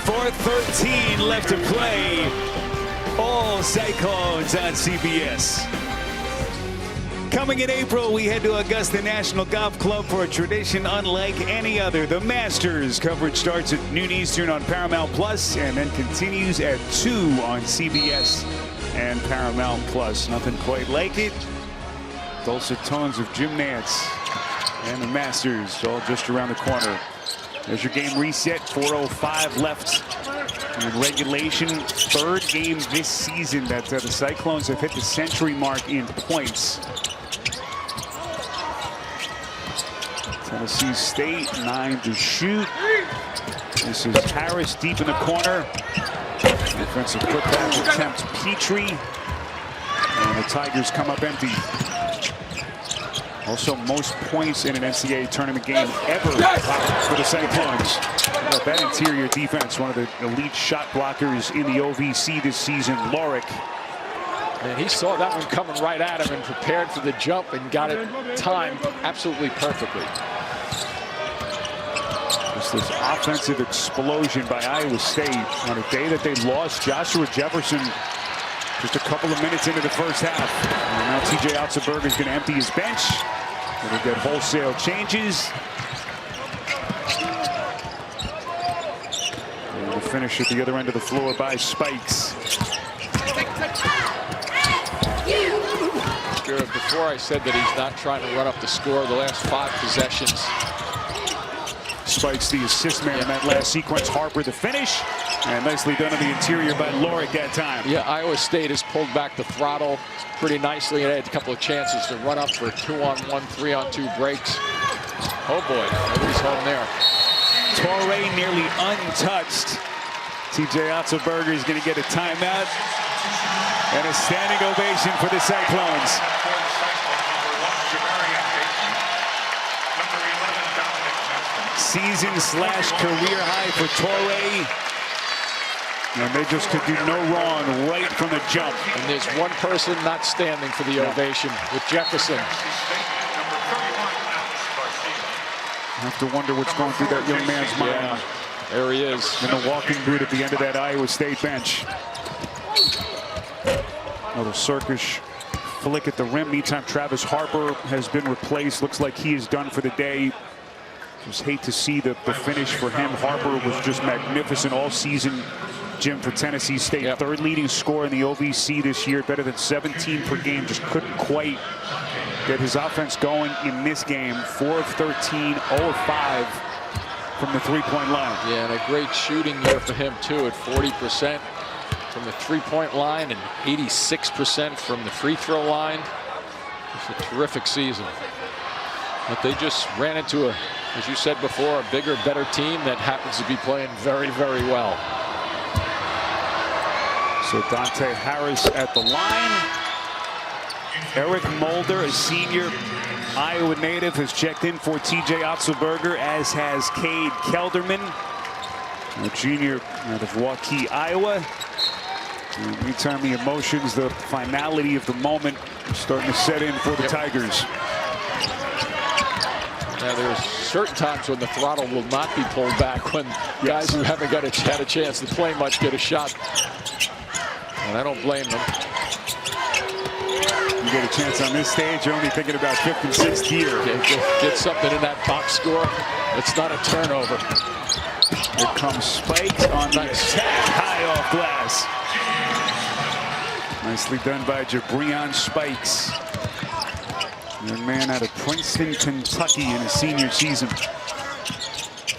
4:13 left to play. All Cyclones on CBS. Coming in April, we head to Augusta National Golf Club for a tradition unlike any other. The Masters coverage starts at noon Eastern on Paramount Plus and then continues at 2 on CBS and Paramount Plus. Nothing quite like it. Dulcet tones of Jim Nance and the Masters all just around the corner. There's your game reset. 4:05 left in regulation. 3rd game this season that the Cyclones have hit the century mark in points. Tennessee State 9 to shoot. This is Harris deep in the corner. Defensive putback attempt, Petrie. And the Tigers come up empty. Also, most points in an NCAA tournament game ever for the Cyclones. That interior defense, one of the elite shot blockers in the OVC this season, Lorick. And he saw that one coming right at him and prepared for the jump and got it timed absolutely perfectly. Just this offensive explosion by Iowa State on a day that they lost Joshua Jefferson just a couple of minutes into the first half. And now TJ Otzelberger is going to empty his bench. Going to get wholesale changes. And the finish at the other end of the floor by Spikes. Before I said that he's not trying to run up the score the last 5 possessions. Spikes the assist man in that last sequence. Harper the finish. And nicely done on the interior by Lorick that time. Yeah, Iowa State has pulled back the throttle pretty nicely and had a couple of chances to run up for 2-on-1, 3-on-2 breaks. Oh boy, nobody's home there. Torrey nearly untouched. TJ Otzelberger is going to get a timeout. And a standing ovation for the Cyclones. Season/career high for Torrey. And they just could do no wrong right from the jump. And there's one person not standing for the ovation with Jefferson. I have to wonder what's going through that young man's mind. Yeah, there he is. In the walking boot at the end of that Iowa State bench. Another circus flick at the rim. Meantime, Travis Harper has been replaced. Looks like he is done for the day. Just hate to see the finish for him. Harper was just magnificent all season, Jim, for Tennessee State. Yep. Third leading scorer in the OVC this year, better than 17 per game. Just couldn't quite get his offense going in this game. 4 of 13, 0 of 5 from the three-point line. Yeah, and a great shooting year for him, too, at 40% from the three-point line and 86% from the free throw line. It's a terrific season. But they just ran into, as you said before, a bigger, better team that happens to be playing very, very well. So Dante Harris at the line. Eric Mulder, a senior Iowa native, has checked in for TJ Otzelberger, as has Cade Kelderman, a junior out of Waukee, Iowa. And meantime, the emotions, the finality of the moment starting to set in for the Tigers. Now, there's certain times when the throttle will not be pulled back, when guys who haven't had a chance to play much get a shot. And I don't blame them. You get a chance on this stage, you're only thinking about 5th and 6th gear. Get something in that box score. It's not a turnover. Here comes Spikes on the attack, high off glass. Nicely done by Jabrion Spikes. Young man out of Princeton, Kentucky in his senior season.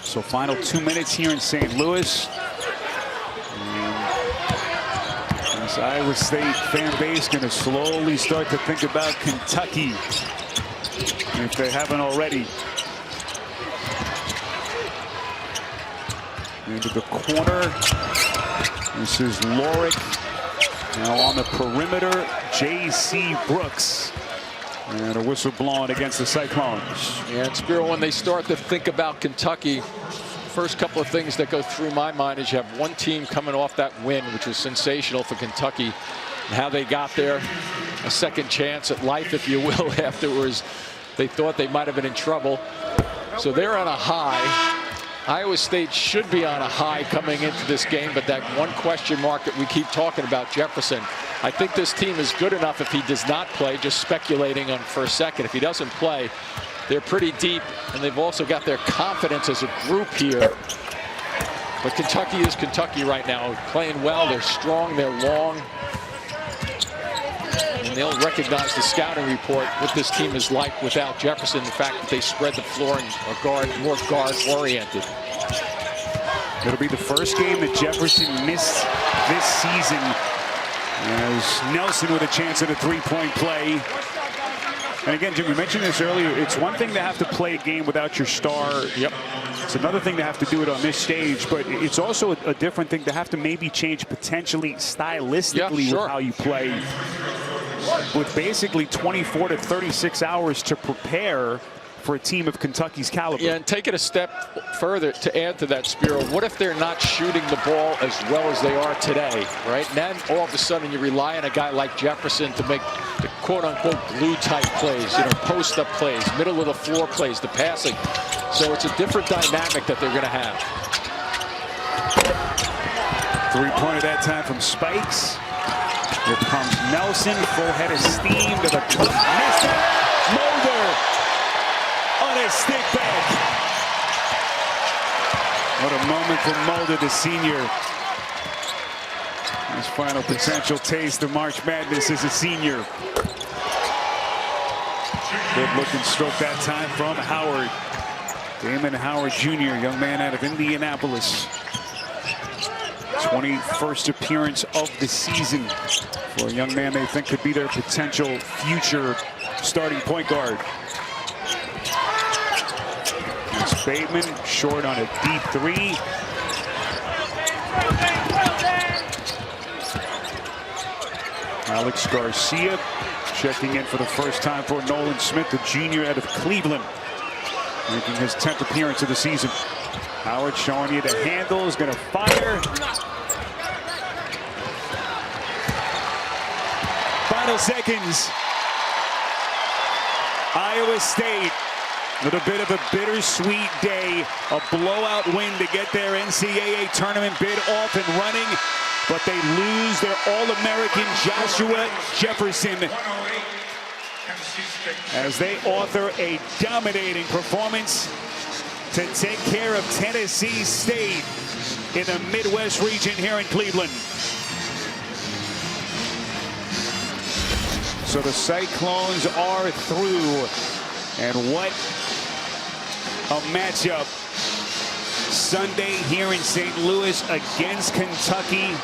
So final 2 minutes here in St. Louis. And this Iowa State fan base going to slowly start to think about Kentucky, if they haven't already. Into the corner. This is Lorick. Now on the perimeter, J.C. Brooks. And a whistle blown against the Cyclones. Yeah, and Spiro, when they start to think about Kentucky, first couple of things that go through my mind is you have one team coming off that win, which was sensational for Kentucky, and how they got there. A second chance at life, if you will, afterwards. They thought they might have been in trouble. So they're on a high. Iowa State should be on a high coming into this game, but that one question mark that we keep talking about, Jefferson. I think this team is good enough if he does not play, just speculating on for a second. If he doesn't play, they're pretty deep, and they've also got their confidence as a group here. But Kentucky is Kentucky right now, playing well. They're strong, they're long. And they'll recognize the scouting report, what this team is like without Jefferson, the fact that they spread the floor and are more guard-oriented. It'll be the first game that Jefferson missed this season, as Nelson with a chance at a three-point play. And again, Jim, you mentioned this earlier. It's one thing to have to play a game without your star. Yep. It's another thing to have to do it on this stage, but it's also a different thing to have to maybe change potentially stylistically with how you play, with basically 24 to 36 hours to prepare for a team of Kentucky's caliber. Yeah, and take it a step further to add to that, Spiro. What if they're not shooting the ball as well as they are today, right? And then all of a sudden you rely on a guy like Jefferson to make the quote-unquote glue-type plays, you know, post-up plays, middle-of-the-floor plays, the passing. So it's a different dynamic that they're going to have. Three-pointer that time from Spikes. Here comes Nelson, full head of steam to the cup. Missed it. Mulder on his stick back. What a moment for Mulder, the senior. His final potential taste of March Madness as a senior. Good looking stroke that time from Howard. Damon Howard Jr., young man out of Indianapolis. 21st appearance of the season for a young man they think could be their potential future starting point guard. It's Bateman, short on a deep three. Alex Garcia checking in for the first time for Nolan Smith, the junior out of Cleveland, making his 10th appearance of the season. Howard showing you the handle, is going to fire. Final seconds. Iowa State with a bit of a bittersweet day. A blowout win to get their NCAA tournament bid off and running. But they lose their All-American Joshua Jefferson as they author a dominating performance to take care of Tennessee State in the Midwest region here in Cleveland. So the Cyclones are through. And what a matchup Sunday here in St. Louis against Kentucky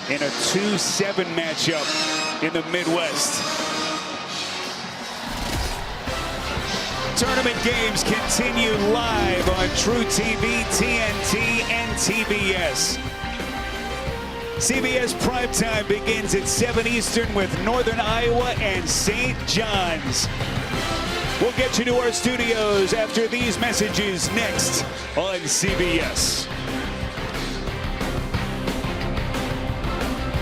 in a 2-7 matchup in the Midwest. Tournament games continue live on True TV, TNT, and TBS. CBS Primetime begins at 7 Eastern with Northern Iowa and St. John's. We'll get you to our studios after these messages next on CBS.